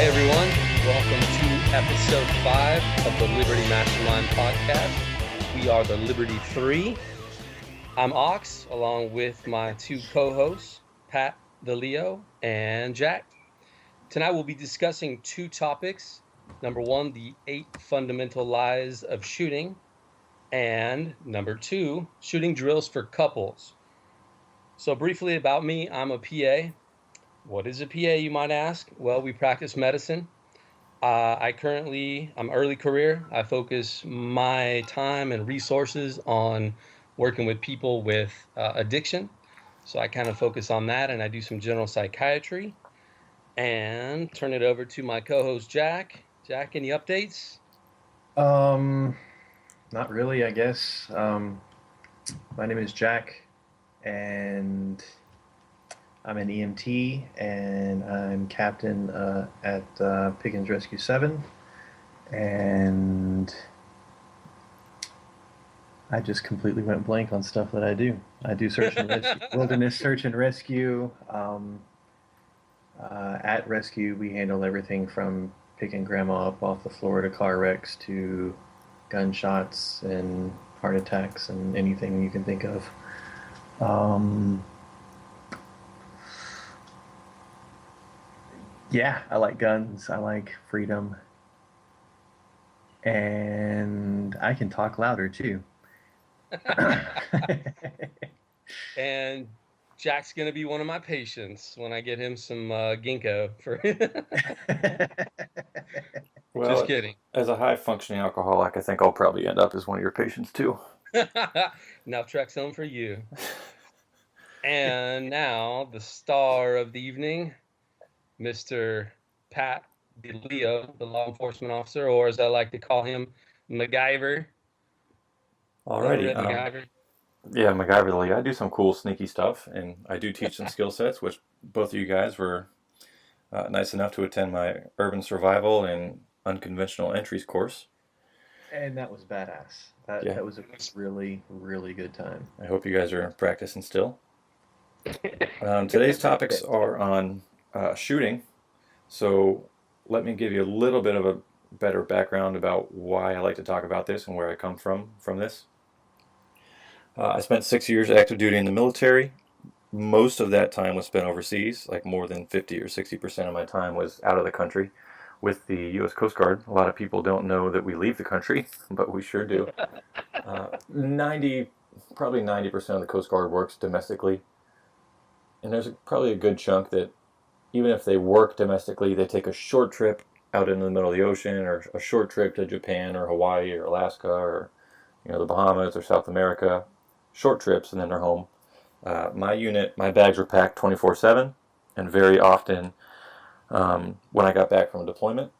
everyone. Welcome to episode 5 of the Liberty Mastermind podcast. We are the Liberty 3. I'm Ox, along with my two co-hosts, Pat the Leo and Jack. Tonight we'll be discussing two topics. Number 1, the 8 fundamental lies of shooting. And number 2, shooting drills for couples. So briefly about me, I'm a PA. What is a PA, you might ask? Well, we practice medicine. I'm early career. I focus my time and resources on working with people with addiction. So I kind of focus on that, and I do some general psychiatry. And turn it over to my co-host, Jack. Jack, any updates? Not really, I guess. My name is Jack, and I'm an EMT, and I'm captain at Pickens Rescue 7, and I just completely went blank on stuff that I do. I do search and rescue, wilderness search and rescue. At Rescue, we handle everything from picking grandma up off the Florida car wrecks to gunshots and heart attacks and anything you can think of. Yeah, I like guns. I like freedom. And I can talk louder too. And Jack's going to be one of my patients when I get him some ginkgo for. Well, Just kidding. As a high-functioning alcoholic, I think I'll probably end up as one of your patients too. Naltrexone for you. And now the star of the evening, Mr. Pat Leo, the law enforcement officer, or as I like to call him, MacGyver. Alrighty. MacGyver. Yeah, MacGyver the Leo. I do some cool, sneaky stuff, and I do teach some skill sets, which both of you guys were nice enough to attend my urban survival and unconventional entries course. And that was badass. That was a really, really good time. I hope you guys are practicing still. Today's topics are on shooting, so let me give you a little bit of a better background about why I like to talk about this and where I come from this. I spent 6 years active duty in the military. Most of that time was spent overseas, like more than 50 or 60% of my time was out of the country with the U.S. Coast Guard. A lot of people don't know that we leave the country, but we sure do. Probably 90% of the Coast Guard works domestically. And there's probably a good chunk that even if they work domestically, they take a short trip out into the middle of the ocean or a short trip to Japan or Hawaii or Alaska or the Bahamas or South America. Short trips and then they're home. My unit, my bags were packed 24/7, and very often when I got back from deployment,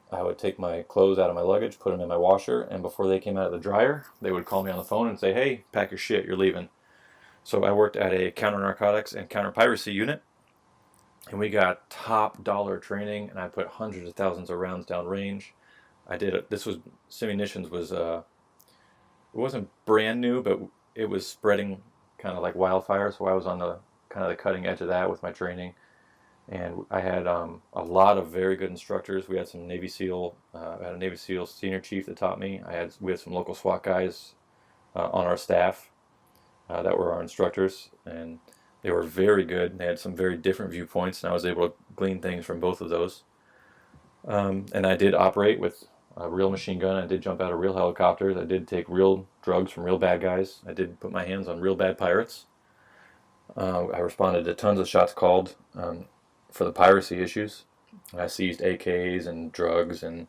I would take my clothes out of my luggage, put them in my washer, and before they came out of the dryer, they would call me on the phone and say, "Hey, pack your shit, you're leaving." So I worked at a counter-narcotics and counter-piracy unit, and we got top dollar training, and I put hundreds of thousands of rounds down range. Simunitions was, it wasn't brand new, but it was spreading kind of like wildfire, so I was on the kind of the cutting edge of that with my training. And I had a lot of very good instructors. We had some Navy SEAL, I had a Navy SEAL senior chief that taught me. We had some local SWAT guys on our staff that were our instructors, and they were very good. They had some very different viewpoints, and I was able to glean things from both of those. And I did operate with a real machine gun. I did jump out of real helicopters. I did take real drugs from real bad guys. I did put my hands on real bad pirates. I responded to tons of shots called for the piracy issues. I seized AKs and drugs and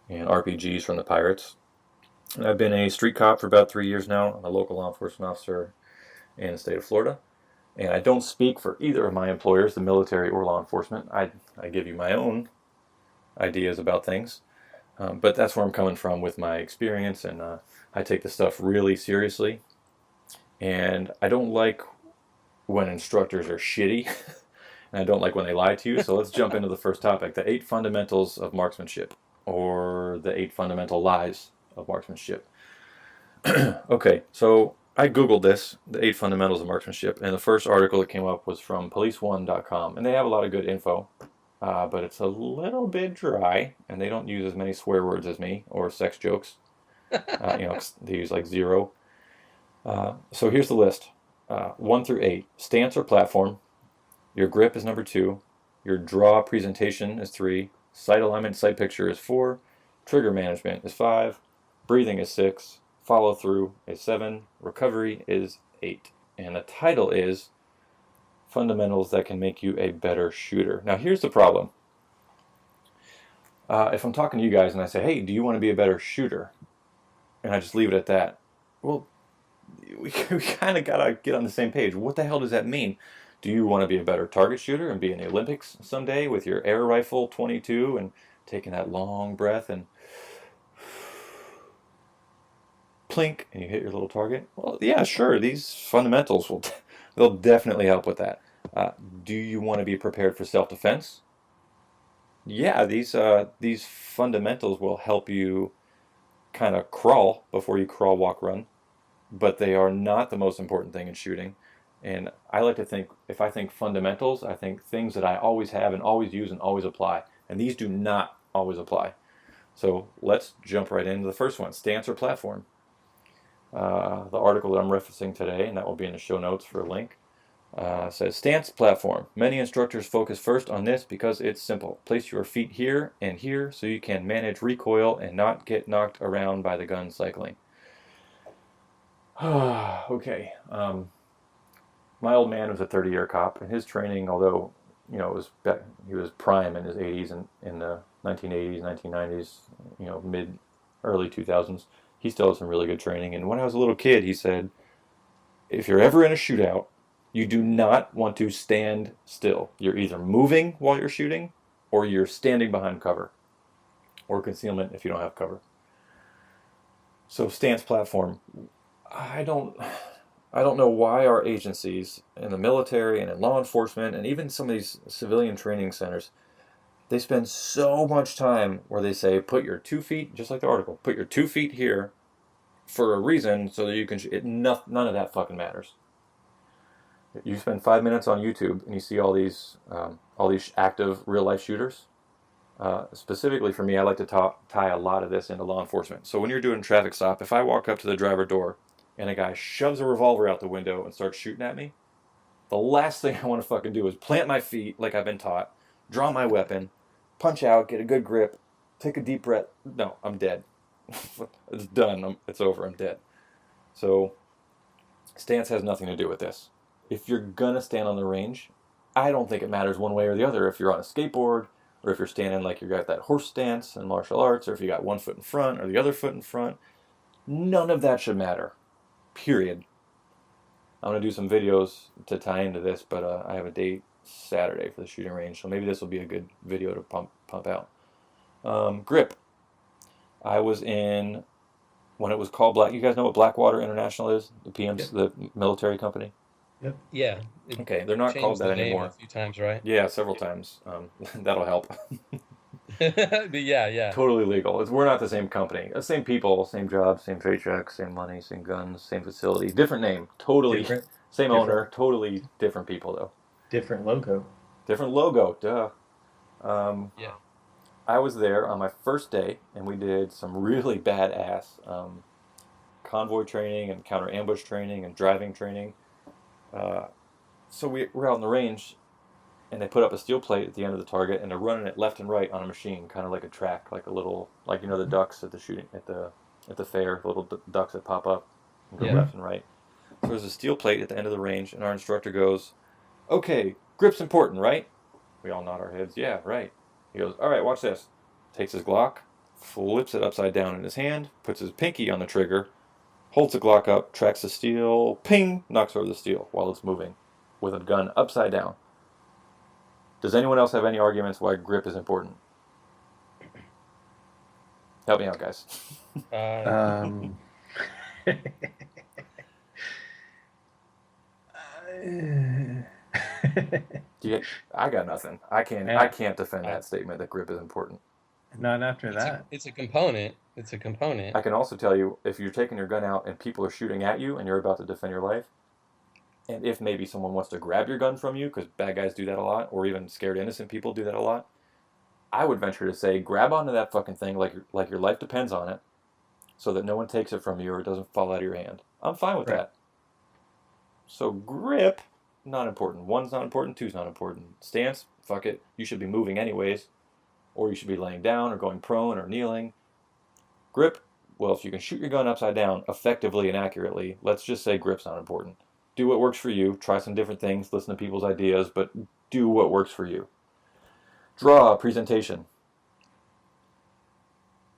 RPGs from the pirates. And I've been a street cop for about 3 years now. I'm a local law enforcement officer in the state of Florida. And I don't speak for either of my employers, the military or law enforcement. I give you my own ideas about things. But that's where I'm coming from with my experience, and I take the stuff really seriously. And I don't like when instructors are shitty, and I don't like when they lie to you. So let's jump into the first topic, the 8 Fundamentals of Marksmanship, or the 8 Fundamental Lies of Marksmanship. Okay, so I Googled this, the 8 Fundamentals of Marksmanship, and the first article that came up was from police1.com, and they have a lot of good info. but it's a little bit dry, and they don't use as many swear words as me or sex jokes. They use like 0. So here's the list: 1 through 8. Stance or platform. Your grip is number 2. Your draw presentation is 3. Sight alignment, sight picture is 4. Trigger management is 5. Breathing is 6. Follow through is 7. Recovery is 8. And the title is Fundamentals That Can Make You a Better Shooter. Now here's the problem. If I'm talking to you guys and I say, hey, do you want to be a better shooter? And I just leave it at that. Well, we kind of got to get on the same page. What the hell does that mean? Do you want to be a better target shooter and be in the Olympics someday with your air rifle 22 and taking that long breath and plink and you hit your little target? Well, yeah, sure. These fundamentals they'll definitely help with that. Do you want to be prepared for self-defense? Yeah, these fundamentals will help you kind of crawl before you crawl, walk, run, but they are not the most important thing in shooting. And I like to think, if I think fundamentals, I think things that I always have and always use and always apply. And these do not always apply. So let's jump right into the first one, stance or platform. The article that I'm referencing today, and that will be in the show notes for a link, says stance platform. Many instructors focus first on this because it's simple. Place your feet here and here so you can manage recoil and not get knocked around by the gun cycling. Okay. My old man was a 30-year cop, and his training, although he was prime in his 80s and in the 1980s, 1990s, early 2000s, he still had some really good training. And when I was a little kid, he said, if you're ever in a shootout, you do not want to stand still. You're either moving while you're shooting, or you're standing behind cover, or concealment if you don't have cover. So stance platform. I don't know why our agencies in the military and in law enforcement and even some of these civilian training centers, they spend so much time where they say, put your 2 feet, just like the article, put your 2 feet here for a reason so that you can, none of that fucking matters. You spend 5 minutes on YouTube and you see all these active real life shooters. Specifically for me, I like to tie a lot of this into law enforcement. So when you're doing a traffic stop, if I walk up to the driver door and a guy shoves a revolver out the window and starts shooting at me, the last thing I want to fucking do is plant my feet like I've been taught, draw my weapon, punch out, get a good grip, take a deep breath. No, I'm dead. It's done. It's over. I'm dead. So stance has nothing to do with this. If you're going to stand on the range, I don't think it matters one way or the other if you're on a skateboard or if you're standing like you got that horse stance in martial arts or if you got one foot in front or the other foot in front. None of that should matter. Period. I'm going to do some videos to tie into this, but I have a date Saturday for the shooting range, so maybe this will be a good video to pump out. Grip. I was in, when it was called you guys know what Blackwater International is? The PM's, the military company? Yep. Yeah. Okay, they're not called that anymore. A few times, right? Yeah, several times. That'll help. But yeah. Totally legal. We're not the same company. Same people, same job, same paycheck, same money, same guns, same facility. Different name. Totally. Same owner. Totally different people, though. Different logo. Different logo. Duh. Yeah. I was there on my first day, and we did some really badass convoy training and counter ambush training and driving training. So we're out in the range, and they put up a steel plate at the end of the target, and they're running it left and right on a machine, kind of like a track, like a little, like the ducks at the shooting at the fair, the little ducks that pop up and go left and right. So there's a steel plate at the end of the range, and our instructor goes, "Okay, grip's important, right?" We all nod our heads, "Yeah, right." He goes, "All right, watch this." Takes his Glock, flips it upside down in his hand, puts his pinky on the trigger, holds the Glock up, tracks the steel, ping, knocks over the steel while it's moving, with a gun upside down. Does anyone else have any arguments why grip is important? Help me out, guys. I got nothing. I can't defend that statement that grip is important. Not after that. It's a component. It's a component. I can also tell you, if you're taking your gun out and people are shooting at you and you're about to defend your life, and if maybe someone wants to grab your gun from you, because bad guys do that a lot, or even scared innocent people do that a lot, I would venture to say grab onto that fucking thing like your life depends on it, so that no one takes it from you or it doesn't fall out of your hand. I'm fine with Right. that. So grip, not important. One's not important. Two's not important. Stance, fuck it. You should be moving anyways, or you should be laying down or going prone or kneeling. Grip, well, if you can shoot your gun upside down effectively and accurately, let's just say grip's not important. Do what works for you. Try some different things. Listen to people's ideas, but do what works for you. Draw, presentation.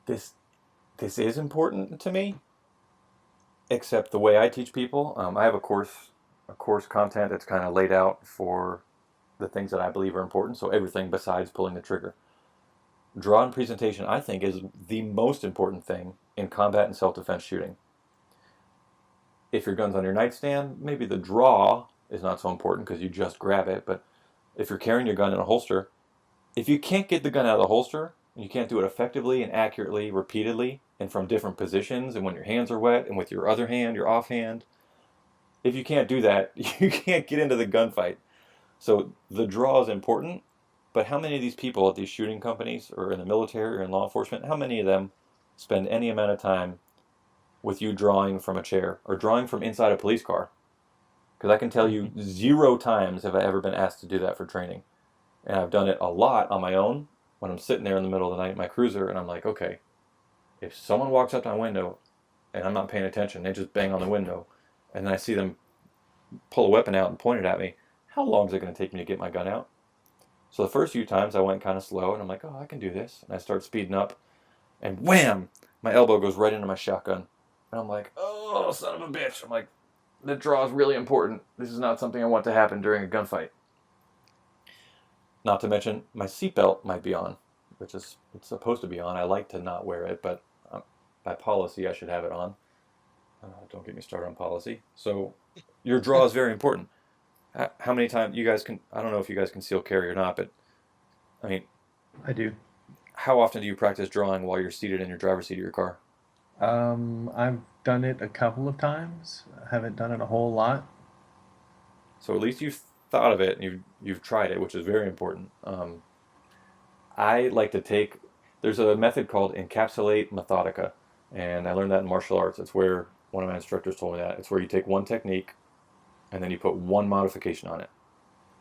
This is important to me, except the way I teach people. I have a course content that's kind of laid out for the things that I believe are important. So everything besides pulling the trigger. Draw and presentation, I think, is the most important thing in combat and self-defense shooting. If your gun's on your nightstand, maybe the draw is not so important because you just grab it. But if you're carrying your gun in a holster, if you can't get the gun out of the holster, and you can't do it effectively and accurately, repeatedly, and from different positions, and when your hands are wet, and with your other hand, your offhand, if you can't do that, you can't get into the gunfight. So the draw is important, but how many of these people at these shooting companies, or in the military, or in law enforcement, how many of them spend any amount of time with you drawing from a chair, or drawing from inside a police car? Because I can tell you 0 times have I ever been asked to do that for training. And I've done it a lot on my own when I'm sitting there in the middle of the night in my cruiser and I'm like, okay, if someone walks up to my window and I'm not paying attention, they just bang on the window, and then I see them pull a weapon out and point it at me, how long is it going to take me to get my gun out? So the first few times I went kind of slow and I'm like, oh, I can do this. And I start speeding up and wham, my elbow goes right into my shotgun. And I'm like, oh, son of a bitch. I'm like, the draw is really important. This is not something I want to happen during a gunfight. Not to mention, my seatbelt might be on, which is it's supposed to be on. I like to not wear it, but by policy, I should have it on. Don't get me started on policy. So your draw is very important. How many times you guys can, I don't know if you guys conceal carry or not, but I mean, I do. how often do you practice drawing while you're seated in your driver's seat of your car? I've done it a couple of times. I haven't done it a whole lot. So at least you've thought of it and you've tried it, which is very important. I like to take, there's a method called encapsulate methodica, and I learned that in martial arts. It's where one of my instructors told me that. It's where you take one technique and then you put one modification on it.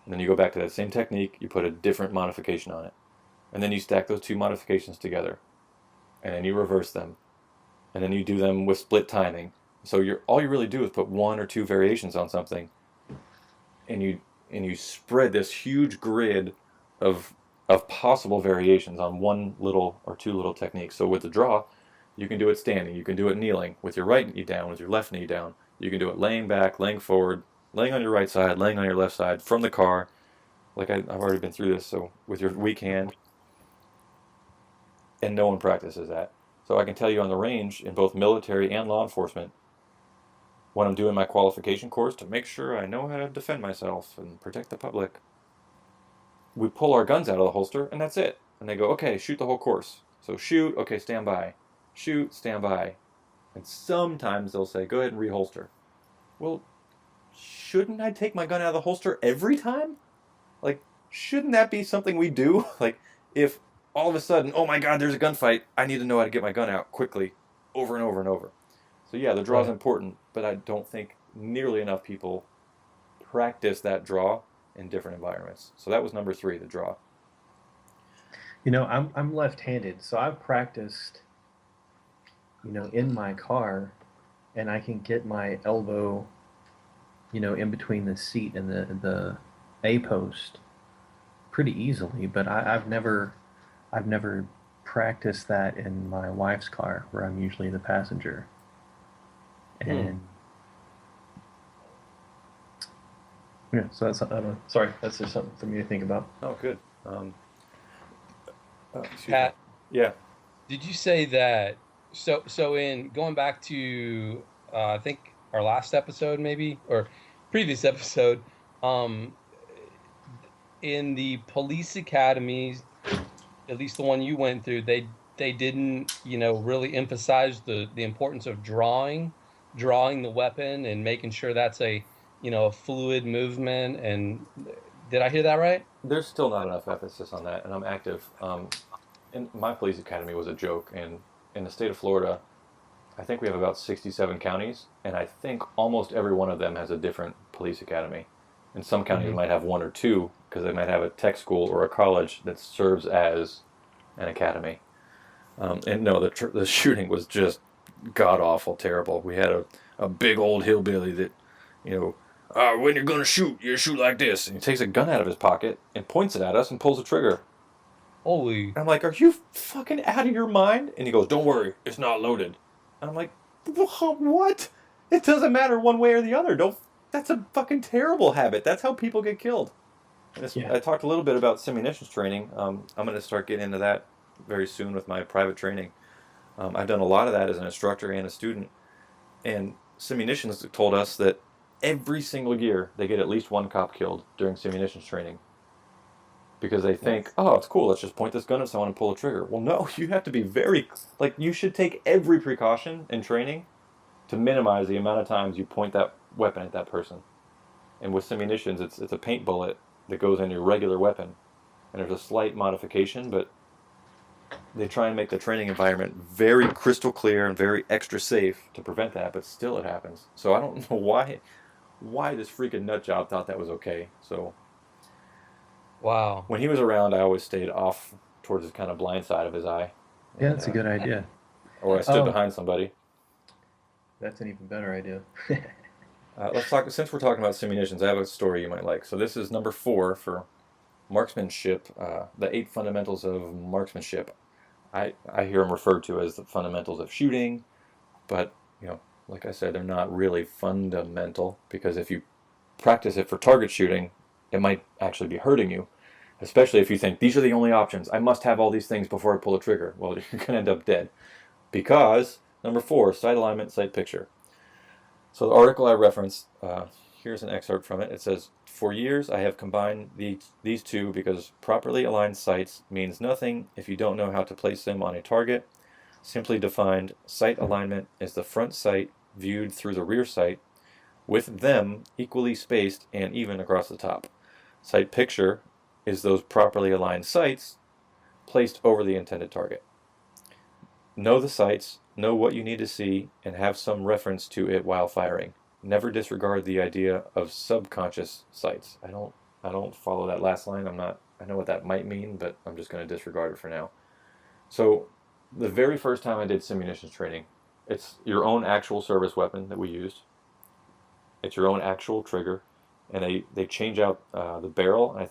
And then you go back to that same technique, you put a different modification on it. And then you stack those 2 modifications together. And then you reverse them. And then you do them with split timing. So all you really do is put 1 or 2 variations on something. And you spread this huge grid of possible variations on 1 little or 2 little techniques. So with the draw, you can do it standing, you can do it kneeling, with your right knee down, with your left knee down. You can do it laying back, laying forward, laying on your right side, laying on your left side, from the car. Like I've already been through this, so with your weak hand. And no one practices that. So I can tell you on the range, in both military and law enforcement, when I'm doing my qualification course to make sure I know how to defend myself and protect the public, we pull our guns out of the holster and that's it. And they go, okay, shoot the whole course. So shoot, okay, stand by. Shoot, stand by. And sometimes they'll say, go ahead and reholster. Well, shouldn't I take my gun out of the holster every time? Like, shouldn't that be something we do? Like, if all of a sudden, oh my God, there's a gunfight, I need to know how to get my gun out quickly, over and over and over. So yeah, the draw is important, but I don't think nearly enough people practice that draw in different environments. So that was number 3, the draw. You know, I'm left-handed, so I've practiced, in my car, and I can get my elbow, in between the seat and the A post pretty easily. But I've never practiced that in my wife's car, where I'm usually the passenger. And yeah, so that's sorry, that's just something for me to think about. Oh, good. Pat, yeah. did you say that? So in going back to I think our last episode, maybe, or previous episode, in the police academies, at least the one you went through, they didn't really emphasize the importance of drawing the weapon and making sure that's a fluid movement, and Did I hear that right? There's still not enough emphasis on that, and I'm active. And my police academy was a joke, and in the state of Florida, I think we have about 67 counties, and I think almost every one of them has a different police academy. And some counties Mm-hmm. might have one or two because they might have a tech school or a college that serves as an academy. And no, the shooting was just god awful, terrible. We had a big old hillbilly that, you know, when you're gonna shoot, you shoot like this. And he takes a gun out of his pocket and points it at us and pulls the trigger. Holy. I'm like, are you fucking out of your mind? And he goes, don't worry, it's not loaded. And I'm like, what? It doesn't matter one way or the other. Don't. That's a fucking terrible habit. That's how people get killed. Yeah. I talked a little bit about simulations training. I'm going to start getting into that very soon with my private training. I've done a lot of that as an instructor and a student. And simulations told us that every single year they get at least one cop killed during simulations training. Because they think, oh, it's cool, let's just point this gun at someone and pull a trigger. Well, no, you have to be you should take every precaution in training to minimize the amount of times you point that weapon at that person. And with simulations, it's a paint bullet that goes in your regular weapon. And there's a slight modification, but they try and make the training environment very crystal clear and very extra safe to prevent that, but still it happens. So I don't know why this freaking nut job thought that was okay. So Wow. when he was around, I always stayed off towards the kind of blind side of his eye. Yeah, And, that's a good idea. Or I stood behind somebody. That's an even better idea. Let's talk. Since we're talking about simulations, I have a story you might like. So this is number 4 for marksmanship. The 8 fundamentals of marksmanship. I hear them referred to as the fundamentals of shooting, but like I said, they're not really fundamental because if you practice it for target shooting, it might actually be hurting you. Especially if you think these are the only options. I must have all these things before I pull a trigger. Well, you're going to end up dead. Because, number 4, sight alignment, sight picture. So the article I referenced, here's an excerpt from it. It says, for years I have combined these two because properly aligned sights means nothing if you don't know how to place them on a target. Simply defined, sight alignment is the front sight viewed through the rear sight, with them equally spaced and even across the top. Sight picture is those properly aligned sights placed over the intended target. Know the sights, know what you need to see, and have some reference to it while firing. Never disregard the idea of subconscious sights. I don't follow that last line. I know what that might mean, but I'm just going to disregard it for now. So the very first time I did simulations training, it's your own actual service weapon that we used. It's your own actual trigger, and they change out the barrel. I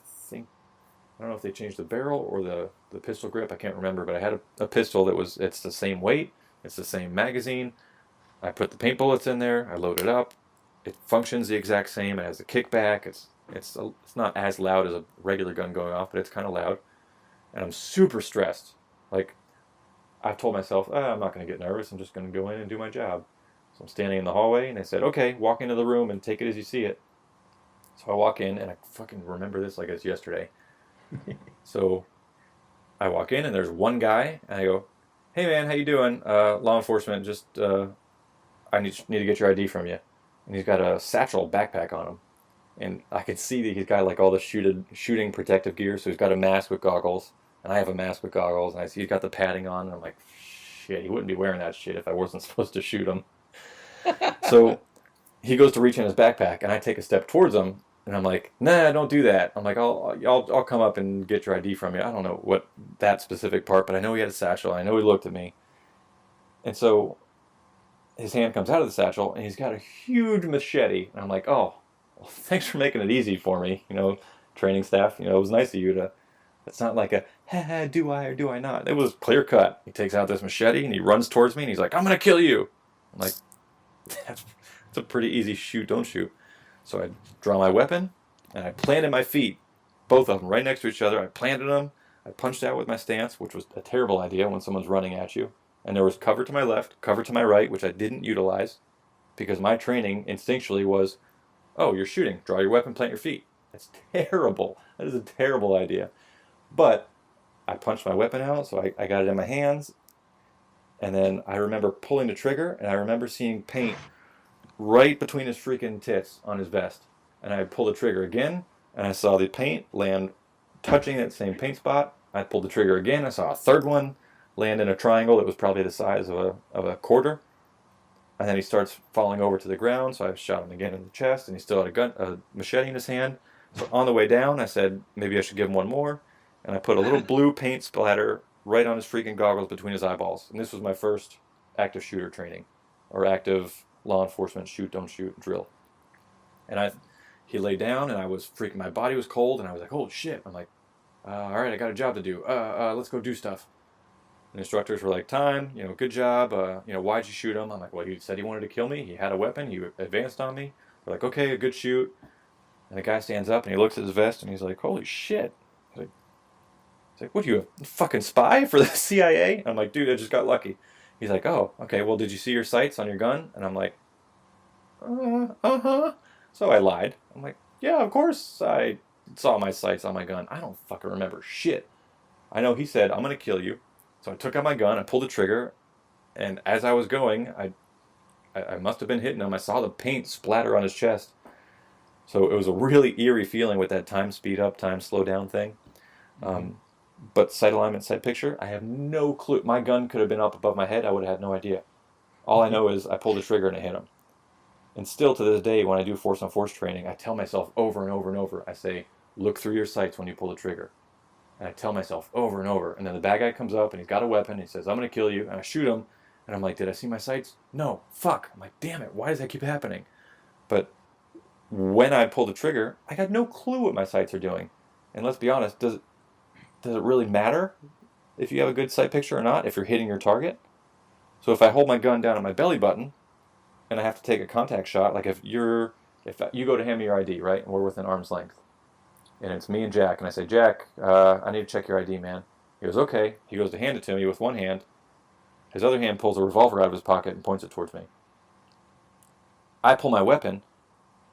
don't know if they changed the barrel or the pistol grip. I can't remember, but I had a pistol it's the same weight, it's the same magazine. I put the paint bullets in there. I load it up. It functions the exact same. It has a kickback. It's not as loud as a regular gun going off, but it's kind of loud. And I'm super stressed. Like I've told myself, I'm not going to get nervous. I'm just going to go in and do my job. So I'm standing in the hallway, and they said, okay, walk into the room and take it as you see it. So I walk in, and I fucking remember this like it's yesterday. So I walk in, and there's one guy, and I go, hey man, how you doing? Law enforcement, just I need to get your ID from you. And he's got a satchel backpack on him. And I could see that he's got like all the shooting protective gear. So he's got a mask with goggles, and I have a mask with goggles, and I see he's got the padding on, and I'm like, shit, he wouldn't be wearing that shit if I wasn't supposed to shoot him. So he goes to reach in his backpack, and I take a step towards him, and I'm like, nah, don't do that. I'm like, I'll come up and get your ID from you. I don't know what that specific part, but I know he had a satchel. I know he looked at me. And so his hand comes out of the satchel, and he's got a huge machete. And I'm like, oh, well, thanks for making it easy for me, training staff. It was nice of you to. It's not like do I or do I not? It was clear cut. He takes out this machete, and he runs towards me, and he's like, I'm going to kill you. I'm like, that's a pretty easy shoot, don't shoot. So I draw my weapon, and I planted my feet, both of them right next to each other. I planted them. I punched out with my stance, which was a terrible idea when someone's running at you. And there was cover to my left, cover to my right, which I didn't utilize because my training instinctually was, oh, you're shooting. Draw your weapon, plant your feet. That's terrible. That is a terrible idea. But I punched my weapon out, so I got it in my hands. And then I remember pulling the trigger, and I remember seeing paint right between his freaking tits on his vest. And I pulled the trigger again. and I saw the paint land touching that same paint spot. I pulled the trigger again. I saw a third one land in a triangle that was probably the size of a quarter. And then he starts falling over to the ground, so I shot him again in the chest, and he still had a machete in his hand. So on the way down, I said, maybe I should give him one more. And I put a little blue paint splatter right on his freaking goggles between his eyeballs. And this was my first active shooter training, or active law enforcement shoot, don't shoot drill. And he lay down, and I was freaking, my body was cold, and I was like, holy shit. I'm like, all right, I got a job to do. Let's go do stuff. And instructors were like, time, good job. Why'd you shoot him? I'm like, well, he said he wanted to kill me. He had a weapon. He advanced on me. They're like, okay, a good shoot. And the guy stands up and he looks at his vest and he's like, holy shit. He's like, what are you, a fucking spy for the CIA? I'm like, dude, I just got lucky. He's like, oh, okay, well, did you see your sights on your gun? And I'm like, uh-huh. So I lied. I'm like, yeah, of course I saw my sights on my gun. I don't fucking remember shit. I know he said, I'm going to kill you. So I took out my gun, I pulled the trigger, and as I was going, I must have been hitting him. I saw the paint splatter on his chest. So it was a really eerie feeling with that time speed up, time slow down thing. But sight alignment, sight picture, I have no clue. My gun could have been up above my head. I would have had no idea. All I know is I pulled the trigger and it hit him. And still to this day, when I do force on force training, I tell myself over and over and over, I say, look through your sights when you pull the trigger. And I tell myself over and over. And then the bad guy comes up and he's got a weapon. And he says, I'm going to kill you. And I shoot him. And I'm like, did I see my sights? No. Fuck. I'm like, damn it. Why does that keep happening? But when I pull the trigger, I got no clue what my sights are doing. And let's be honest, does it really matter if you have a good sight picture or not, if you're hitting your target? So if I hold my gun down at my belly button and I have to take a contact shot, like if you go to hand me your ID, right? And we're within arm's length. And it's me and Jack, and I say, Jack, I need to check your ID, man. He goes, okay. He goes to hand it to me with one hand. His other hand pulls a revolver out of his pocket and points it towards me. I pull my weapon.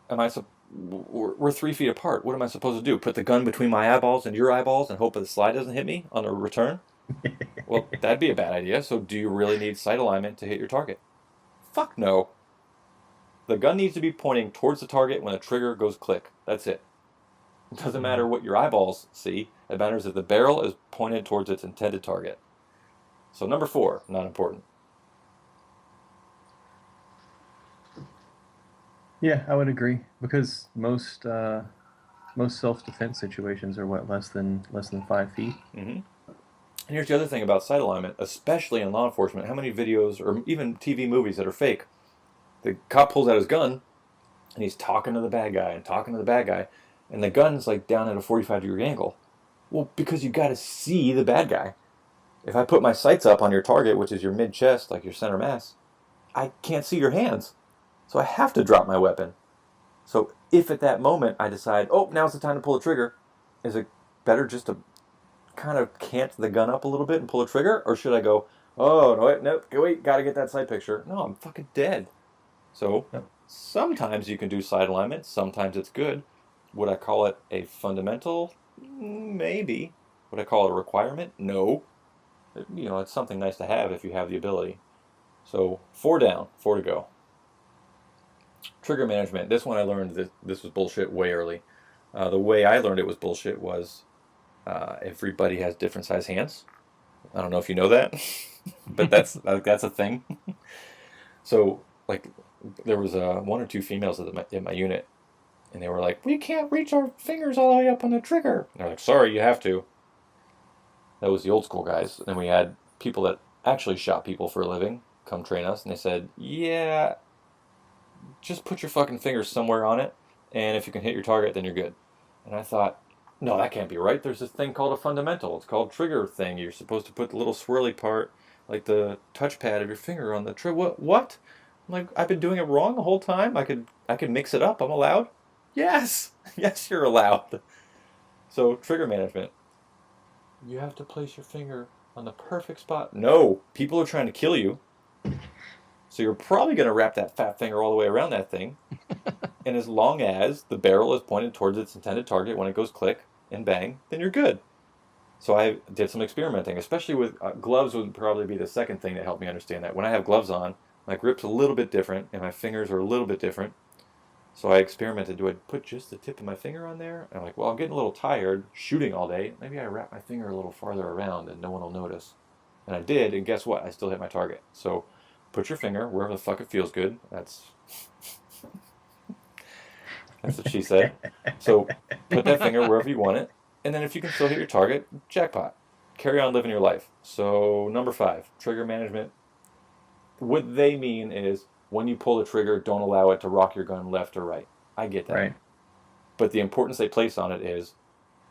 We're 3 feet apart. What am I supposed to do? Put the gun between my eyeballs and your eyeballs and hope that the slide doesn't hit me on a return? Well, that'd be a bad idea. So do you really need sight alignment to hit your target? Fuck no. The gun needs to be pointing towards the target when the trigger goes click. That's it. It doesn't matter what your eyeballs see. It matters if the barrel is pointed towards its intended target. So number 4, not important. Yeah, I would agree, because most self-defense situations are less than 5 feet. Mm-hmm. And here's the other thing about sight alignment, especially in law enforcement. How many videos or even TV movies that are fake? The cop pulls out his gun and he's talking to the bad guy and talking to the bad guy. And the gun's like down at a 45-degree angle. Well, because you got to see the bad guy. If I put my sights up on your target, which is your mid-chest, like your center mass, I can't see your hands. So I have to drop my weapon. So if at that moment I decide, oh, now's the time to pull the trigger, is it better just to kind of cant the gun up a little bit and pull the trigger? Or should I go, oh, no, wait, got to get that sight picture. No, I'm fucking dead. So sometimes you can do sight alignment. Sometimes it's good. Would I call it a fundamental? Maybe. Would I call it a requirement? No. It's something nice to have if you have the ability. So 4 down, 4 to go. Trigger management. This one I learned that this was bullshit way early. The way I learned it was bullshit was everybody has different size hands. I don't know if you know that, but that's a thing. So like there was 1 or 2 females in my unit. And they were like, we can't reach our fingers all the way up on the trigger. And they're like, sorry, you have to. That was the old school guys. And we had people that actually shot people for a living come train us. And they said, yeah, just put your fucking fingers somewhere on it. And if you can hit your target, then you're good. And I thought, no, that can't be right. There's this thing called a fundamental. It's called trigger thing. You're supposed to put the little swirly part, like the touchpad of your finger on the trigger. What? I'm like, I've been doing it wrong the whole time. I could mix it up. I'm allowed. Yes, you're allowed. So trigger management. You have to place your finger on the perfect spot. No, people are trying to kill you. So you're probably going to wrap that fat finger all the way around that thing. And as long as the barrel is pointed towards its intended target when it goes click and bang, then you're good. So I did some experimenting, especially with gloves would probably be the second thing that helped me understand that. When I have gloves on, my grip's a little bit different and my fingers are a little bit different. So I experimented. Do I put just the tip of my finger on there? And I'm like, well, I'm getting a little tired shooting all day. Maybe I wrap my finger a little farther around and no one will notice. And I did, and guess what? I still hit my target. So put your finger wherever the fuck it feels good. That's what she said. So put that finger wherever you want it. And then if you can still hit your target, jackpot. Carry on living your life. So number 5, trigger management. What they mean is when you pull the trigger, don't allow it to rock your gun left or right. I get that. Right. But the importance they place on it is,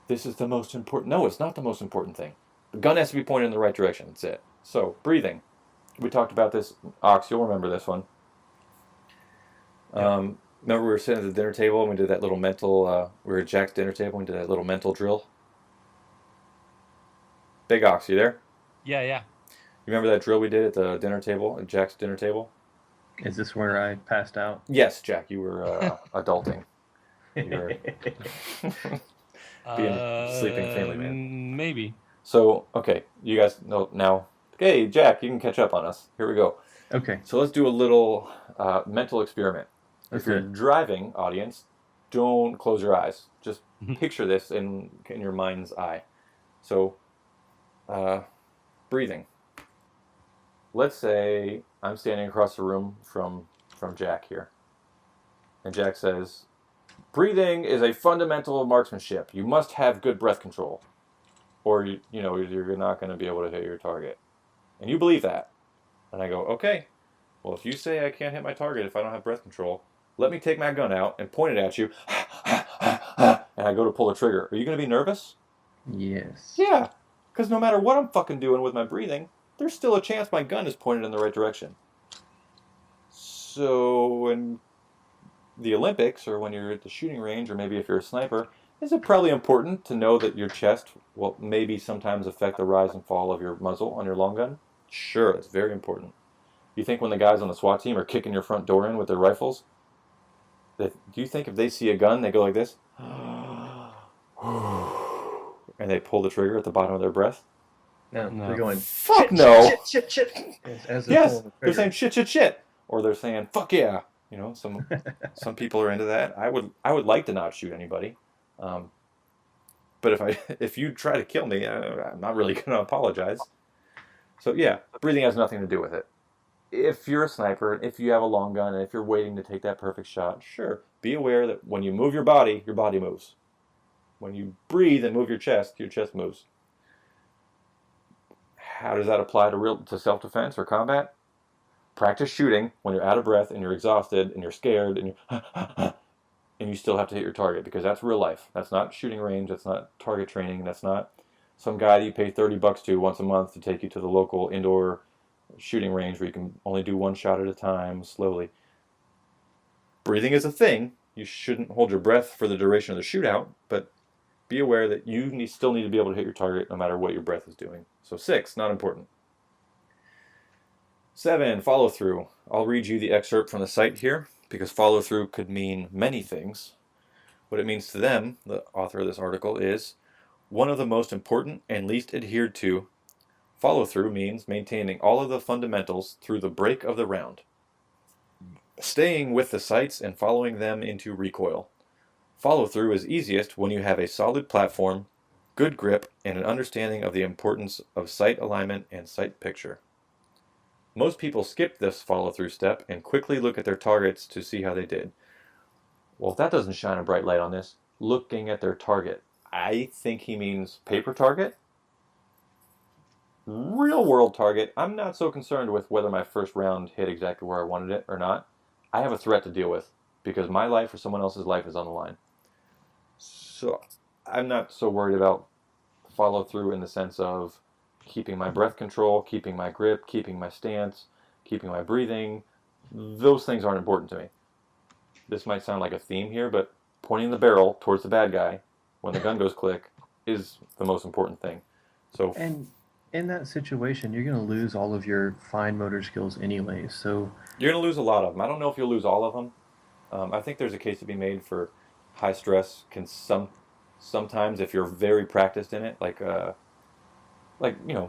this is the most important. No, it's not the most important thing. The gun has to be pointed in the right direction. That's it. So breathing. We talked about this. Ox, you'll remember this one. Remember we were sitting at the dinner table and we did that little mental, we were at Jack's dinner table and we did that little mental drill. Big Ox, you there? Yeah. You remember that drill we did at the dinner table, at Jack's dinner table? Is this where I passed out? Yes, Jack, you were adulting. You were being a sleeping family man. Maybe. So, okay, you guys know now. Okay, Jack, you can catch up on us. Here we go. Okay. So let's do a little mental experiment. If you're Okay. driving, audience, don't close your eyes. Just picture this in your mind's eye. So, breathing. Let's say I'm standing across the room from Jack here. And Jack says, breathing is a fundamental of marksmanship. You must have good breath control. Or, you're not going to be able to hit your target. And you believe that. And I go, okay, well, if you say I can't hit my target if I don't have breath control, let me take my gun out and point it at you. And I go to pull the trigger. Are you going to be nervous? Yes. Yeah. Because no matter what I'm fucking doing with my breathing, there's still a chance my gun is pointed in the right direction. So in the Olympics, or when you're at the shooting range, or maybe if you're a sniper, is it probably important to know that your chest will maybe sometimes affect the rise and fall of your muzzle on your long gun? Sure, it's very important. You think when the guys on the SWAT team are kicking your front door in with their rifles, do you think if they see a gun, they go like this? And they pull the trigger at the bottom of their breath? No, No. they're going, Fuck no! shit. As they're Yes, pulling the they're trigger. saying shit. Or they're saying, fuck yeah. Some people are into that. I would like to not shoot anybody. But if you try to kill me, I'm not really going to apologize. So yeah, breathing has nothing to do with it. If you're a sniper, if you have a long gun, and if you're waiting to take that perfect shot, sure, be aware that when you move your body moves. When you breathe and move your chest moves. How does that apply to self-defense or combat? Practice shooting when you're out of breath and you're exhausted and you're scared and and you still have to hit your target, because that's real life. That's not shooting range. That's not target training. That's not some guy that you pay $30 to once a month to take you to the local indoor shooting range where you can only do one shot at a time slowly. Breathing is a thing. You shouldn't hold your breath for the duration of the shootout, but be aware that you still need to be able to hit your target no matter what your breath is doing. So 6, not important. 7, follow through. I'll read you the excerpt from the site here, because follow through could mean many things. What it means to them, the author of this article, is one of the most important and least adhered to. Follow through means maintaining all of the fundamentals through the break of the round, staying with the sights and following them into recoil. Follow through is easiest when you have a solid platform, good grip, and an understanding of the importance of sight alignment and sight picture. Most people skip this follow-through step and quickly look at their targets to see how they did. Well, if that doesn't shine a bright light on this, looking at their target. I think he means paper target. Real world target, I'm not so concerned with whether my first round hit exactly where I wanted it or not. I have a threat to deal with, because my life or someone else's life is on the line. So I'm not so worried about follow-through in the sense of keeping my breath control, keeping my grip, keeping my stance, keeping my breathing. Those things aren't important to me. This might sound like a theme here, but pointing the barrel towards the bad guy when the gun goes click is the most important thing. So, And in that situation, you're going to lose all of your fine motor skills anyway. So you're going to lose a lot of them. I don't know if you'll lose all of them. I think there's a case to be made for high stress can sometimes, if you're very practiced in it, like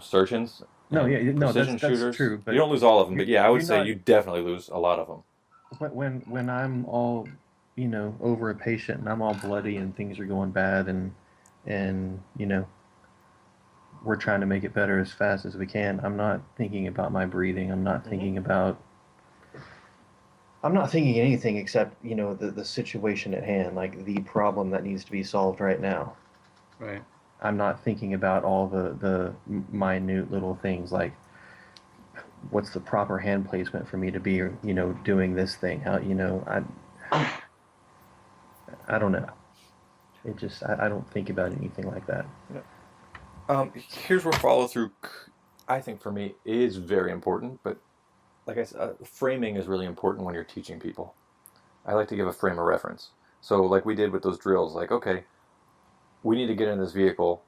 surgeons. Precision shooters. That's true. But you don't lose all of them, but yeah, I would say not- you definitely lose a lot of them. when I'm all over a patient and I'm all bloody and things are going bad and we're trying to make it better as fast as we can. I'm not thinking about my breathing. I'm not thinking about. I'm not thinking anything except the situation at hand, like the problem that needs to be solved right now. Right. I'm not thinking about all the minute little things like what's the proper hand placement for me to be doing this thing. How I don't know. It just I don't think about anything like that. Here's where follow through, I think for me, is very important. But like I said, framing is really important when you're teaching people. I like to give a frame of reference. So like we did with those drills, like, okay, we need to get in this vehicle,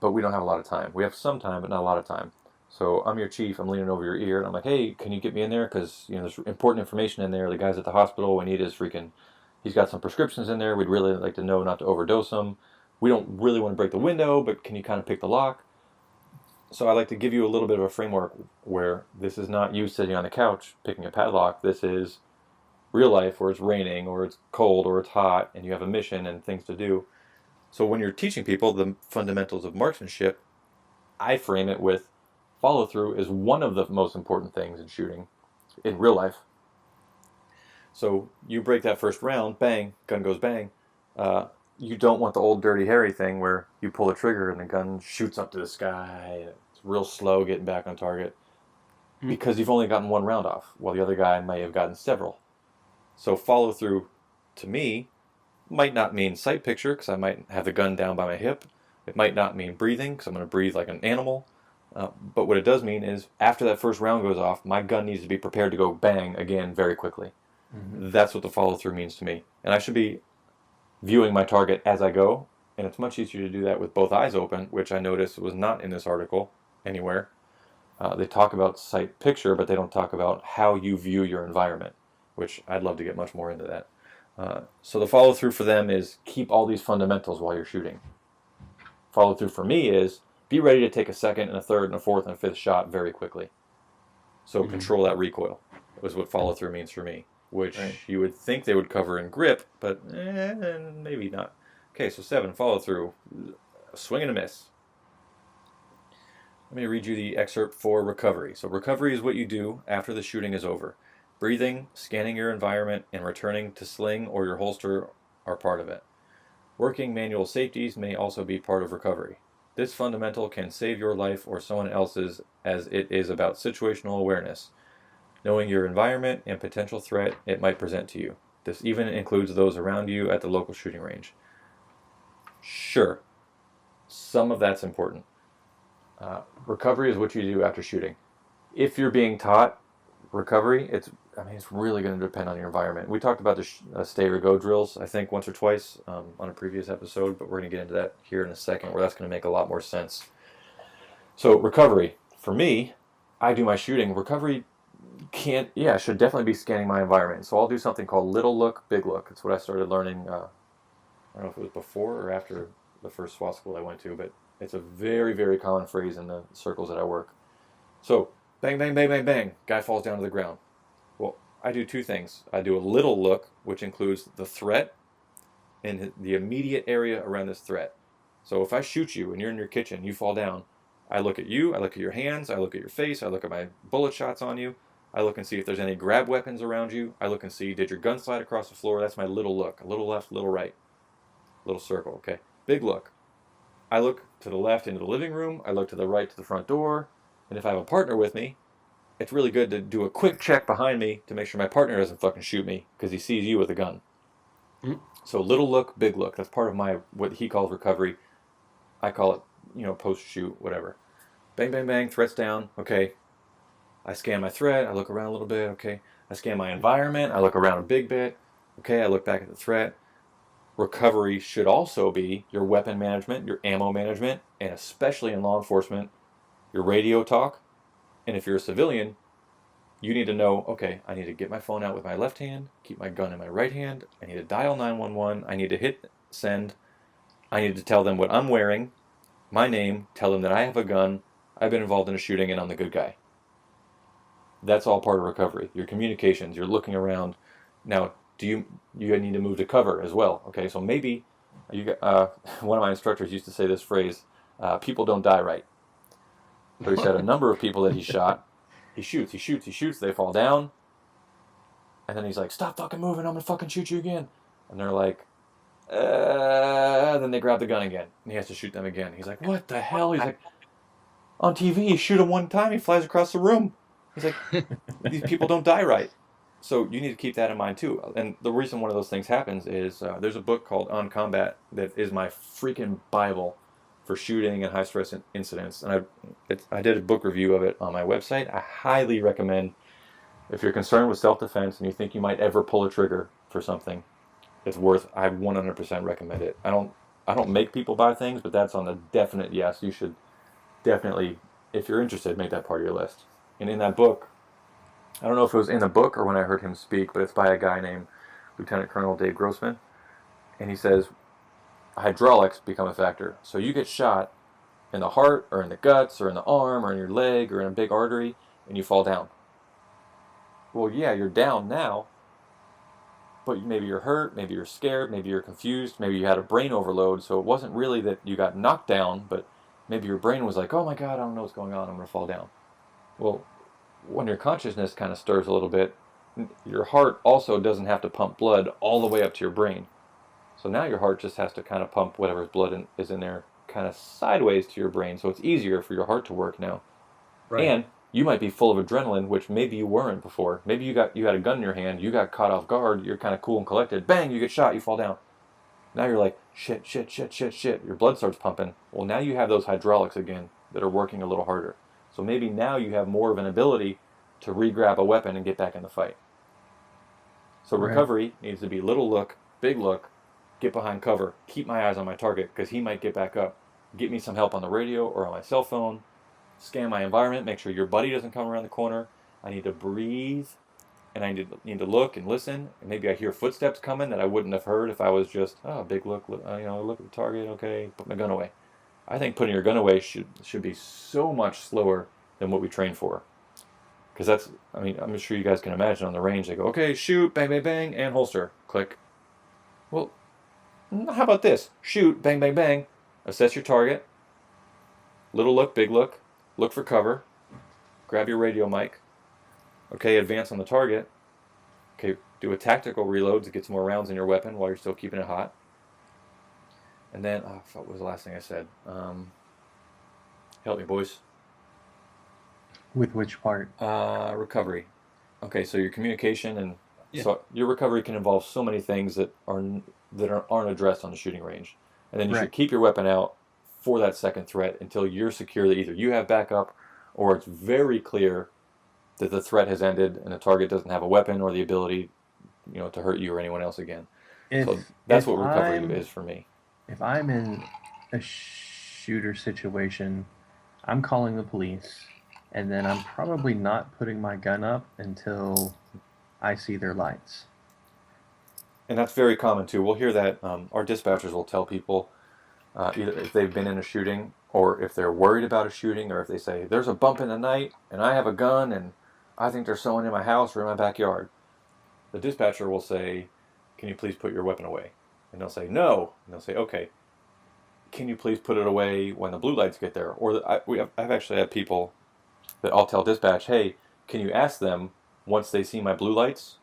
but we don't have a lot of time. We have some time, but not a lot of time. So I'm your chief. I'm leaning over your ear, and I'm like, hey, can you get me in there? Because there's important information in there. The guy's at the hospital. We need his freaking. He's got some prescriptions in there. We'd really like to know not to overdose them. We don't really want to break the window, but can you kind of pick the lock? So I like to give you a little bit of a framework where this is not you sitting on the couch picking a padlock. This is real life where it's raining or it's cold or it's hot and you have a mission and things to do. So when you're teaching people the fundamentals of marksmanship, I frame it with follow through is one of the most important things in shooting in real life. So you break that first round, bang, gun goes bang. You don't want the old dirty Harry thing where you pull the trigger and the gun shoots up to the sky. It's real slow getting back on target because you've only gotten one round off while the other guy may have gotten several. So follow through to me might not mean sight picture because I might have the gun down by my hip. It might not mean breathing because I'm going to breathe like an animal. But what it does mean is after that first round goes off, my gun needs to be prepared to go bang again very quickly. Mm-hmm. That's what the follow through means to me. And I should be viewing my target as I go. And it's much easier to do that with both eyes open, which I noticed was not in this article anywhere. They talk about sight picture, but they don't talk about how you view your environment, which I'd love to get much more into that. So the follow through for them is keep all these fundamentals while you're shooting. Follow through for me is be ready to take a second and a third and a fourth and a fifth shot very quickly. So control that recoil is what follow through means for me, which you would think they would cover in grip, but maybe not. Okay, so 7, follow through, swing and a miss. Let me read you the excerpt for recovery. So recovery is what you do after the shooting is over. Breathing, scanning your environment, and returning to sling or your holster are part of it. Working manual safeties may also be part of recovery. This fundamental can save your life or someone else's as it is about situational awareness, knowing your environment and potential threat it might present to you. This even includes those around you at the local shooting range. Sure, some of that's important. Recovery is what you do after shooting. If you're being taught recovery, it's really going to depend on your environment. We talked about the stay or go drills, I think, once or twice on a previous episode, but we're going to get into that here in a second, where that's going to make a lot more sense. So recovery, for me, I do my shooting. Recovery should definitely be scanning my environment. So I'll do something called little look, big look. It's what I started learning, I don't know if it was before or after the first SWAT school I went to, but it's a very, very common phrase in the circles that I work. So bang, bang, bang, bang, bang, guy falls down to the ground. Well, I do two things. I do a little look, which includes the threat and the immediate area around this threat. So if I shoot you and you're in your kitchen, you fall down, I look at you, I look at your hands, I look at your face, I look at my bullet shots on you, I look and see if there's any grab weapons around you, I look and see, did your gun slide across the floor? That's my little look. A little left, little right, little circle, okay? Big look. I look to the left into the living room, I look to the right to the front door, and if I have a partner with me, it's really good to do a quick check behind me to make sure my partner doesn't fucking shoot me because he sees you with a gun. Mm-hmm. So little look, big look. That's part of my, what he calls recovery. I call it, post-shoot, whatever. Bang, bang, bang, threat's down. Okay. I scan my threat. I look around a little bit. Okay. I scan my environment. I look around a big bit. Okay. I look back at the threat. Recovery should also be your weapon management, your ammo management, and especially in law enforcement, your radio talk. And if you're a civilian, you need to know, okay, I need to get my phone out with my left hand, keep my gun in my right hand, I need to dial 911, I need to hit send, I need to tell them what I'm wearing, my name, tell them that I have a gun, I've been involved in a shooting, and I'm the good guy. That's all part of recovery. Your communications, you're looking around. Now, you need to move to cover as well? Okay, so maybe one of my instructors used to say this phrase, people don't die right. So he said a number of people that he shot, he shoots, they fall down, and then he's like, stop fucking moving, I'm gonna fucking shoot you again. And they're like, then they grab the gun again, and he has to shoot them again. He's like, what the hell? He's like, on TV, you shoot him one time, he flies across the room. He's like, these people don't die right. So you need to keep that in mind too. And the reason one of those things happens is there's a book called On Combat that is my freaking Bible for shooting and high stress incidents. And I did a book review of it on my website. I highly recommend, if you're concerned with self-defense and you think you might ever pull a trigger for something, I 100% recommend it. I don't make people buy things, but that's on the definite yes. You should definitely, if you're interested, make that part of your list. And in that book, I don't know if it was in the book or when I heard him speak, but it's by a guy named Lieutenant Colonel Dave Grossman. And he says, hydraulics become a factor. So you get shot in the heart or in the guts or in the arm or in your leg or in a big artery and you fall down. Well, yeah, you're down now, but maybe you're hurt, maybe you're scared, maybe you're confused, maybe you had a brain overload. So it wasn't really that you got knocked down, but maybe your brain was like, oh my God, I don't know what's going on, I'm going to fall down. Well, when your consciousness kind of stirs a little bit, your heart also doesn't have to pump blood all the way up to your brain. So now your heart just has to kind of pump whatever's blood is in there kind of sideways to your brain. So it's easier for your heart to work now. Right. And you might be full of adrenaline, which maybe you weren't before. Maybe you had a gun in your hand, you got caught off guard, you're kind of cool and collected. Bang, you get shot, you fall down. Now you're like, shit. Your blood starts pumping. Well, now you have those hydraulics again that are working a little harder. So maybe now you have more of an ability to re-grab a weapon and get back in the fight. So recovery needs to be little look, big look, get behind cover, keep my eyes on my target because he might get back up, get me some help on the radio or on my cell phone, scan my environment, make sure your buddy doesn't come around the corner. I need to breathe, and I need to look and listen. And maybe I hear footsteps coming that I wouldn't have heard if I was just, big look, look at the target, okay, put my gun away. I think putting your gun away should be so much slower than what we train for. Because I'm sure you guys can imagine on the range, they go, okay, shoot, bang, bang, bang, and holster, click. Well, how about this? Shoot, bang, bang, bang, assess your target, little look, big look for cover, grab your radio mic, okay, advance on the target, okay, do a tactical reload to get some more rounds in your weapon while you're still keeping it hot. And then, what was the last thing I said? Help me, boys. With which part? Recovery. Okay, so your communication and so your recovery can involve so many things that aren't addressed on the shooting range. And then you should keep your weapon out for that second threat until you're secure that either you have backup or it's very clear that the threat has ended and the target doesn't have a weapon or the ability, to hurt you or anyone else again. So that's what recovery is for me. If I'm in a shooter situation, I'm calling the police, and then I'm probably not putting my gun up until I see their lights. And that's very common too. We'll hear that our dispatchers will tell people either if they've been in a shooting or if they're worried about a shooting or if they say, there's a bump in the night and I have a gun and I think there's someone in my house or in my backyard. The dispatcher will say, can you please put your weapon away? And they'll say, no. And they'll say, okay, can you please put it away when the blue lights get there? Or I've actually had people that I'll tell dispatch, hey, can you ask them once they see my blue lights,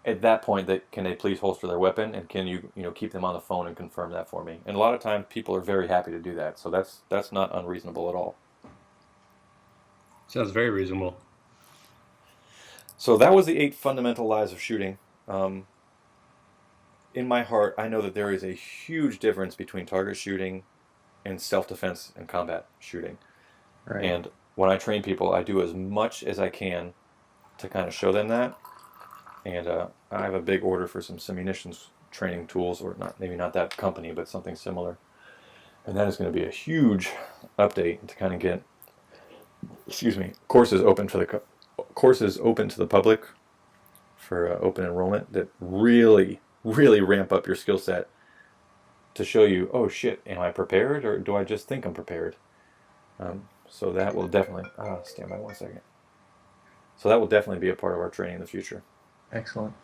at that point, can they please holster their weapon, and can you keep them on the phone and confirm that for me? And a lot of times people are very happy to do that, so that's not unreasonable at all. Sounds very reasonable. So that was the 8 fundamental lies of shooting. In my heart, I know that there is a huge difference between target shooting and self-defense and combat shooting. Right. And when I train people, I do as much as I can to kind of show them that. And I have a big order for some munitions training tools, or maybe not that company, but something similar. And that is going to be a huge update to kind of get, courses open to the public for open enrollment that really ramp up your skill set to show you, oh shit, am I prepared or do I just think I'm prepared? So that will definitely, stand by 1 second. So that will definitely be a part of our training in the future. Excellent.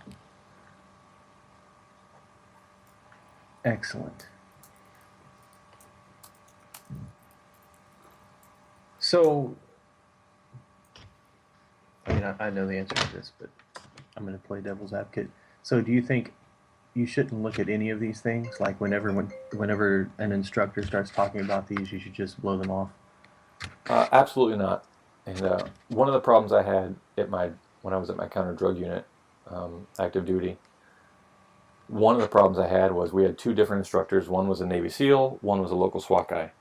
Excellent. So, I mean, I know the answer to this, but I'm going to play devil's advocate. So, do you think you shouldn't look at any of these things? Like whenever an instructor starts talking about these, you should just blow them off? Absolutely not. And one of the problems I had when I was at my counter drug unit, active duty, one of the problems I had was we had two different instructors. One was a Navy SEAL, one was a local SWAT guy.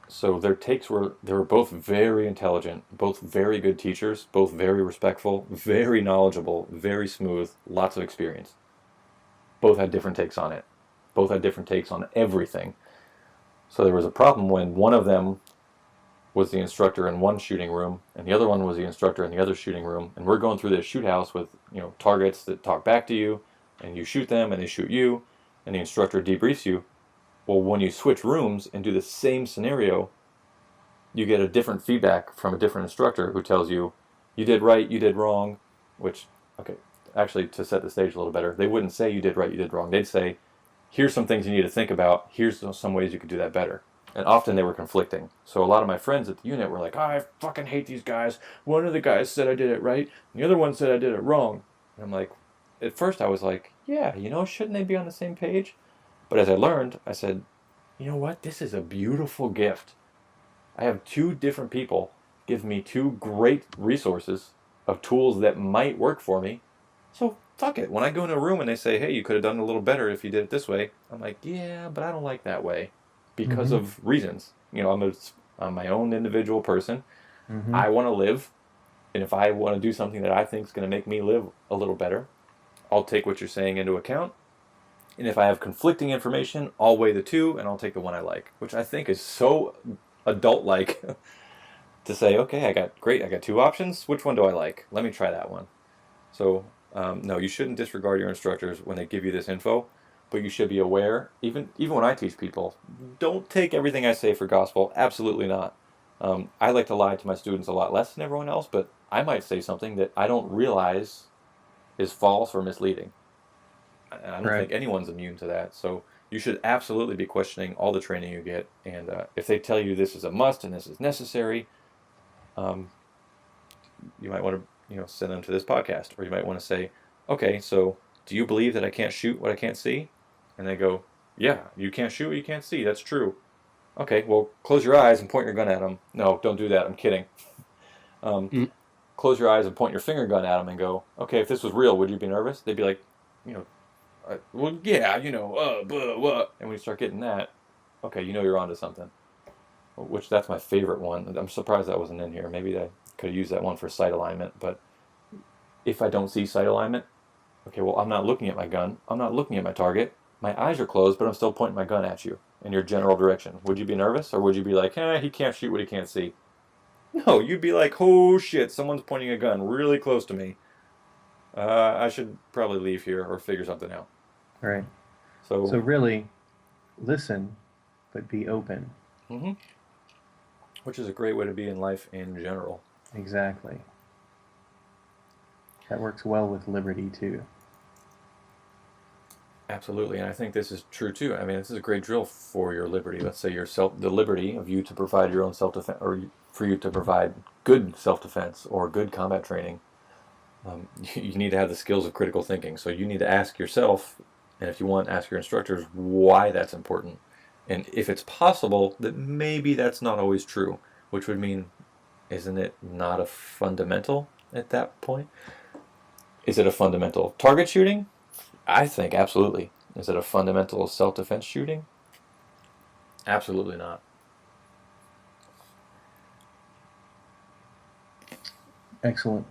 So they were both very intelligent, both very good teachers, both very respectful, very knowledgeable, very smooth, lots of experience. Both had different takes on it. Both had different takes on everything. So there was a problem when one of them was the instructor in one shooting room and the other one was the instructor in the other shooting room, and we're going through this shoot house with targets that talk back to you, and you shoot them and they shoot you, and the instructor debriefs you. Well, when you switch rooms and do the same scenario, you get a different feedback from a different instructor who tells you, you did right, you did wrong, which, okay, actually, to set the stage a little better, they wouldn't say you did right, you did wrong. They'd say, here's some things you need to think about, here's some ways you could do that better. And often they were conflicting. So a lot of my friends at the unit were like, oh, I fucking hate these guys. One of the guys said I did it right, and the other one said I did it wrong. And I'm like, at first I was like, yeah, shouldn't they be on the same page? But as I learned, I said, you know what? This is a beautiful gift. I have two different people give me two great resources of tools that might work for me. So fuck it. When I go in a room and they say, hey, you could have done it a little better if you did it this way, I'm like, yeah, but I don't like that way because of reasons. I'm my own individual person. Mm-hmm. I want to live. And if I want to do something that I think is going to make me live a little better, I'll take what you're saying into account. And if I have conflicting information, I'll weigh the two and I'll take the one I like, which I think is so adult-like to say, okay, I got two options. Which one do I like? Let me try that one. So, no, you shouldn't disregard your instructors when they give you this info, but you should be aware, even when I teach people, don't take everything I say for gospel. Absolutely not. I like to lie to my students a lot less than everyone else, but I might say something that I don't realize is false or misleading. I don't think anyone's immune to that. So you should absolutely be questioning all the training you get. And if they tell you this is a must and this is necessary, you might want to send them to this podcast. Or you might want to say, okay, so do you believe that I can't shoot what I can't see? And they go, yeah, you can't shoot what you can't see. That's true. Okay, well, close your eyes and point your gun at them. No, don't do that. I'm kidding. Close your eyes and point your finger gun at them and go, okay, if this was real, would you be nervous? They'd be like, well, yeah, what? And when you start getting that, okay, you're onto something. Which, that's my favorite one. I'm surprised that wasn't in here. Maybe I could have used that one for sight alignment. But if I don't see sight alignment, okay, well, I'm not looking at my gun. I'm not looking at my target. My eyes are closed, but I'm still pointing my gun at you in your general direction. Would you be nervous? Or would you be like, he can't shoot what he can't see? No, you'd be like, oh, shit, someone's pointing a gun really close to me. I should probably leave here or figure something out. Right. So really, listen, but be open. Mm-hmm. Which is a great way to be in life in general. Exactly. That works well with liberty, too. Absolutely, and I think this is true, too. I mean, this is a great drill for your liberty. Let's say the liberty of you to provide your own self-defense, or for you to provide good self-defense or good combat training. You need to have the skills of critical thinking. So you need to ask yourself, and if you want, ask your instructors why that's important. And if it's possible that maybe that's not always true, which would mean, isn't it not a fundamental at that point? Is it a fundamental target shooting? I think absolutely. Is it a fundamental self-defense shooting? Absolutely not. Excellent.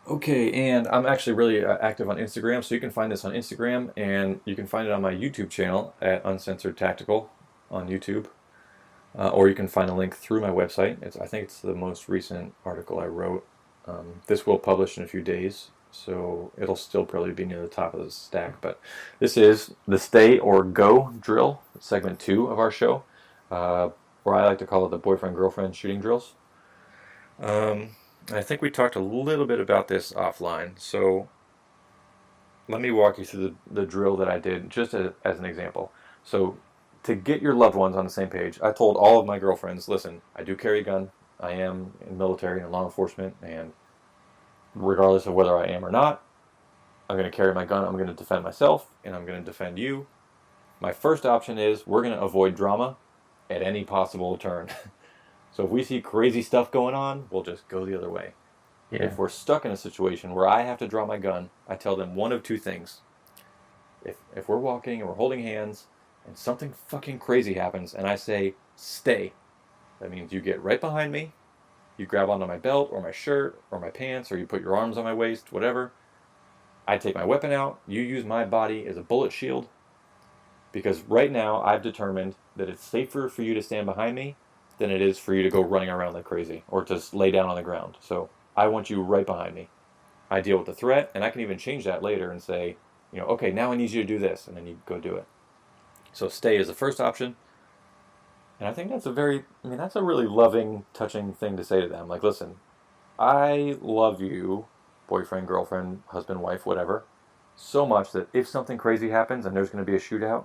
Okay, and I'm actually really active on Instagram, so you can find this on Instagram, and you can find it on my YouTube channel at Uncensored Tactical on YouTube, or you can find a link through my website. I think it's the most recent article I wrote. This will publish in a few days, so it'll still probably be near the top of the stack, but this is the Stay or Go drill, segment 2 of our show, or I like to call it the boyfriend-girlfriend shooting drills. I think we talked a little bit about this offline. So let me walk you through the drill that I did, just as an example. So, to get your loved ones on the same page, I told all of my girlfriends, listen, I do carry a gun. I am in military and law enforcement, and regardless of whether I am or not, I'm going to carry my gun. I'm going to defend myself, and I'm going to defend you. My first option is we're going to avoid drama at any possible turn. So if we see crazy stuff going on, we'll just go the other way. Yeah. If we're stuck in a situation where I have to draw my gun, I tell them one of two things. If we're walking and we're holding hands and something fucking crazy happens and I say, stay, that means you get right behind me, you grab onto my belt or my shirt or my pants, or you put your arms on my waist, whatever. I take my weapon out, you use my body as a bullet shield, because right now I've determined that it's safer for you to stand behind me than it is for you to go running around like crazy or to lay down on the ground. So I want you right behind me. I deal with the threat, and I can even change that later and say, okay, now I need you to do this, and then you go do it. So stay is the first option. And I think that's that's a really loving, touching thing to say to them. Like, listen, I love you, boyfriend, girlfriend, husband, wife, whatever, so much that if something crazy happens and there's going to be a shootout,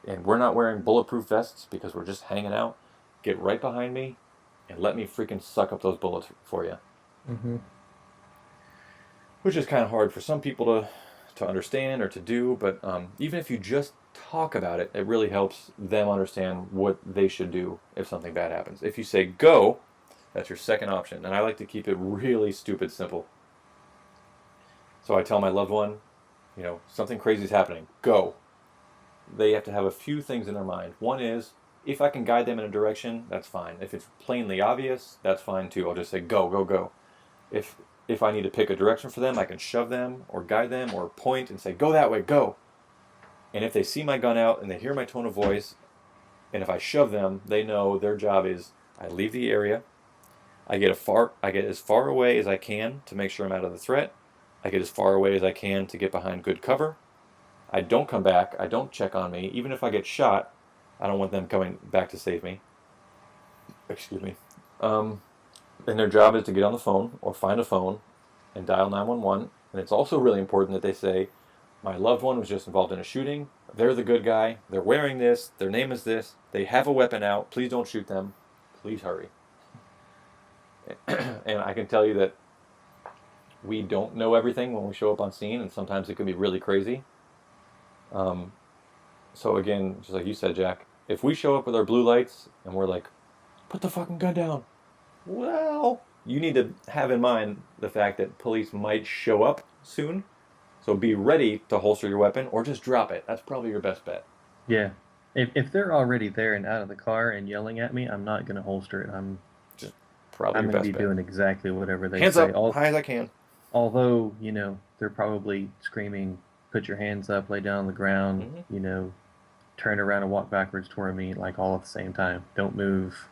and we're not wearing bulletproof vests because we're just hanging out, get right behind me and let me freaking suck up those bullets for you. Mm-hmm. Which is kind of hard for some people to understand or to do, but even if you just talk about it, it really helps them understand what they should do if something bad happens. If you say go, that's your second option, and I like to keep it really stupid simple. So I tell my loved one, something crazy is happening, go. They have to have a few things in their mind. One is, if I can guide them in a direction, that's fine. If it's plainly obvious, that's fine too. I'll just say go, go, go. If I need to pick a direction for them, I can shove them or guide them or point and say, go that way, go. And if they see my gun out and they hear my tone of voice, and if I shove them, they know their job is I leave the area, I get as far away as I can to make sure I'm out of the threat, I get as far away as I can to get behind good cover, I don't come back, I don't check on me, even if I get shot, I don't want them coming back to save me. Excuse me. And their job is to get on the phone or find a phone and dial 911. And it's also really important that they say, my loved one was just involved in a shooting. They're the good guy. They're wearing this. Their name is this. They have a weapon out. Please don't shoot them. Please hurry. And I can tell you that we don't know everything when we show up on scene, and sometimes it can be really crazy. So again, just like you said, Jack, if we show up with our blue lights and we're like, put the fucking gun down, well, you need to have in mind the fact that police might show up soon. So be ready to holster your weapon or just drop it. That's probably your best bet. Yeah. If they're already there and out of the car and yelling at me, I'm not going to holster it. I'm Probably your going best to be bet. doing exactly whatever they Hands say. up, high as I can. Although, they're probably screaming, put your hands up, lay down on the ground, turn around and walk backwards toward me, like all at the same time. Don't move,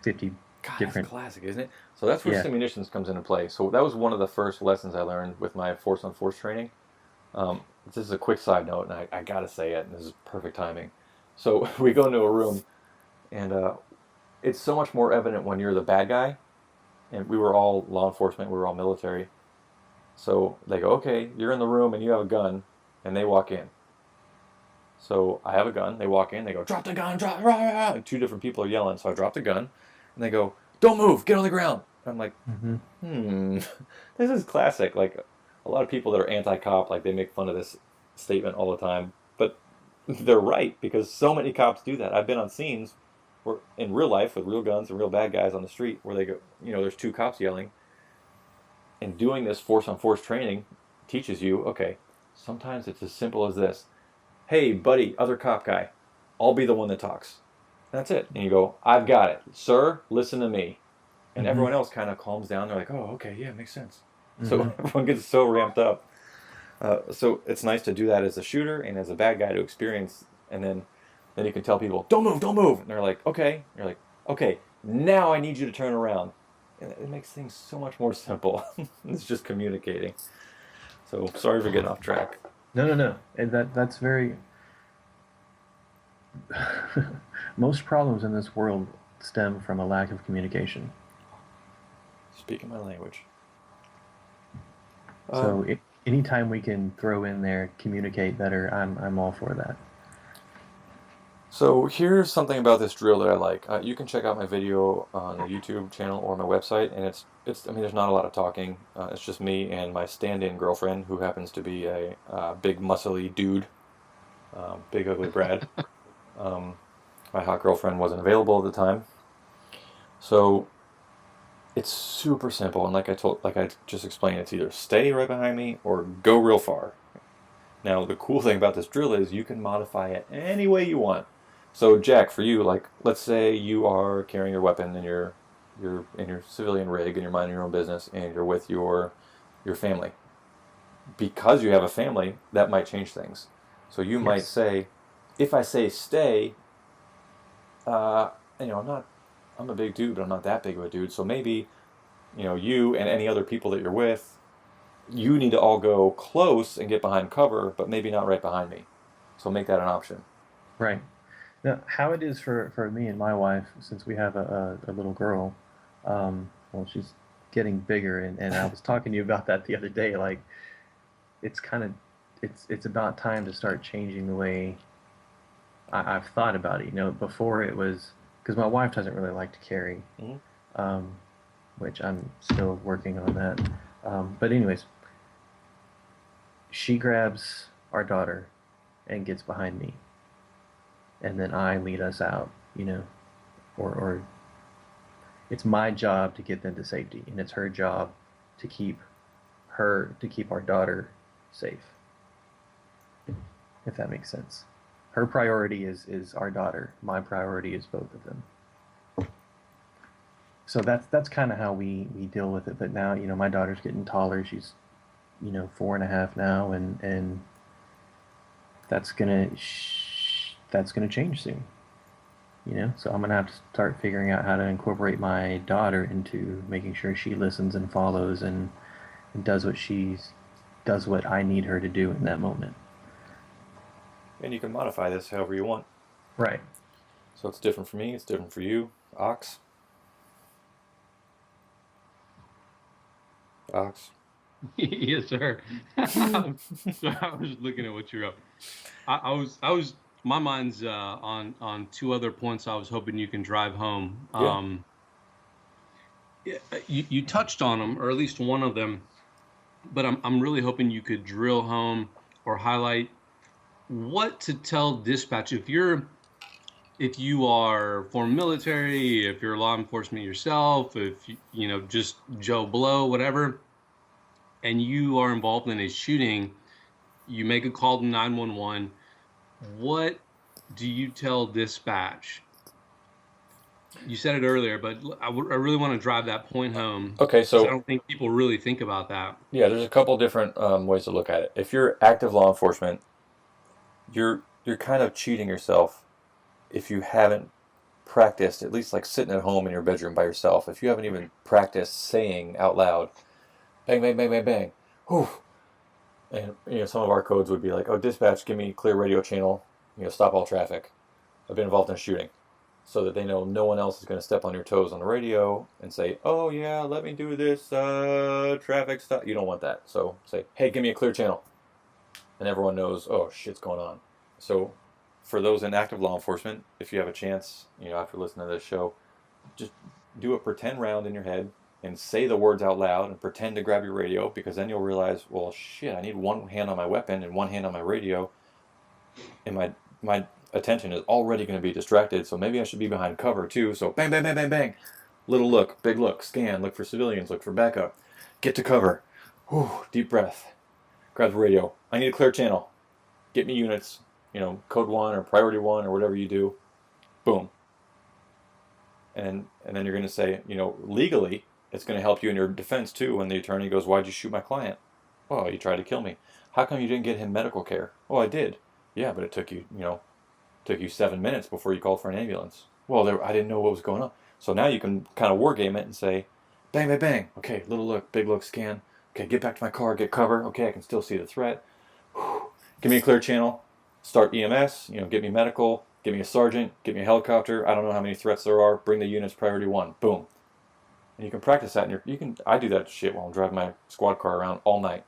50 God, different. that's classic, isn't it? So that's where simulations comes into play. So that was one of the first lessons I learned with my force-on-force training. This is a quick side note, and I got to say it, and this is perfect timing. So we go into a room, and it's so much more evident when you're the bad guy, and we were all law enforcement, we were all military. So they go, okay, you're in the room and you have a gun, and they walk in. So I have a gun, they walk in, they go, drop the gun, drop, rah, rah, and two different people are yelling, so I drop the gun, and they go, don't move, get on the ground. I'm like, this is classic. Like, a lot of people that are anti-cop, like, they make fun of this statement all the time, but they're right, because so many cops do that. I've been on scenes where, in real life, with real guns and real bad guys on the street, where they go, there's two cops yelling, and doing this force-on-force training teaches you, okay, sometimes it's as simple as this. Hey, buddy, other cop guy, I'll be the one that talks. That's it. And you go, I've got it. Sir, listen to me. And everyone else kind of calms down. They're like, oh, okay, yeah, makes sense. So everyone gets so ramped up. So it's nice to do that as a shooter and as a bad guy to experience. And then you can tell people, don't move, don't move. And they're like, okay. And you're like, okay, now I need you to turn around. And it makes things so much more simple. It's just communicating. So sorry for getting off track. No. And that's very... Most problems in this world stem from a lack of communication. Speaking my language. So anytime we can throw in there, communicate better, I'm all for that. So here's something about this drill that I like. You can check out my video on the YouTube channel or my website, and it's. I mean, there's not a lot of talking. It's just me and my stand-in girlfriend, who happens to be a big, muscly dude, big ugly Brad. Um, my hot girlfriend wasn't available at the time, so it's super simple. And like I just explained, it's either stay right behind me or go real far. Now, the cool thing about this drill is you can modify it any way you want. So, Jack, for you, like, let's say you are carrying your weapon and you're in your civilian rig and you're minding your own business and you're with your family. Because you have a family, that might change things. So you might Yes. say, if I say stay, uh, I'm a big dude, but I'm not that big of a dude. So maybe, you and any other people that you're with, you need to all go close and get behind cover, but maybe not right behind me. So make that an option. Right. Now, how it is for me and my wife, since we have a little girl, well, she's getting bigger, and I was talking to you about that the other day. Like, it's kind of, it's about time to start changing the way I've thought about it. Before it was, because my wife doesn't really like to carry, Mm-hmm. um, which I'm still working on that. But anyways, she grabs our daughter and gets behind me, and then I lead us out, or it's my job to get them to safety, and it's her job to keep our daughter safe, if that makes sense. Her priority is our daughter. My priority is both of them. So that's kind of how we deal with it. But now, my daughter's getting taller. She's 4.5 now, and that's gonna change soon. So I'm gonna have to start figuring out how to incorporate my daughter into making sure she listens and follows and does what I need her to do in that moment. And you can modify this however you want. Right. So it's different for me, it's different for you. Ox. Ox. Yes, sir. So I was looking at what you're up. I was my mind's on two other points I was hoping you can drive home. Yeah. You touched on them, or at least one of them, but I'm really hoping you could drill home or highlight what to tell dispatch if you are former military, if you're law enforcement yourself, if just Joe Blow, whatever, and you are involved in a shooting, you make a call to 911. What do you tell dispatch? You said it earlier, but I really want to drive that point home. Okay, because I so don't think people really think about that. yeah, there's a couple different ways to look at it. If you're active law enforcement, you're kind of cheating yourself if you haven't practiced, at least like sitting at home in your bedroom by yourself. If you haven't even practiced saying out loud, bang, bang, bang, bang, bang, whew. And some of our codes would be like, oh, dispatch, give me clear radio channel, stop all traffic. I've been involved in a shooting. So that they know no one else is going to step on your toes on the radio and say, oh yeah, let me do this traffic stop. You don't want that. So say, hey, give me a clear channel. And everyone knows, oh, shit's going on. So for those in active law enforcement, if you have a chance, after listening to this show, just do a pretend round in your head and say the words out loud and pretend to grab your radio, because then you'll realize, well, shit, I need one hand on my weapon and one hand on my radio, and my attention is already going to be distracted, so maybe I should be behind cover too. So bang, bang, bang, bang, bang. Little look, big look, scan, look for civilians, look for backup. Get to cover. Whew, deep breath. Grab the radio. I need a clear channel. Get me units, code 1 or priority 1 or whatever you do. Boom. And then you're going to say, legally, it's going to help you in your defense too when the attorney goes, why'd you shoot my client? Oh, you tried to kill me. How come you didn't get him medical care? Oh, I did. Yeah, but it took you, took you 7 minutes before you called for an ambulance. Well, I didn't know what was going on. So now you can kind of war game it and say, bang, bang, bang. Okay, little look, big look, scan. Okay, get back to my car, get cover. Okay, I can still see the threat. Whew. Give me a clear channel. Start EMS, get me medical, get me a sergeant, get me a helicopter. I don't know how many threats there are. Bring the units priority 1. Boom. And you can practice that. I do that shit while I'm driving my squad car around all night.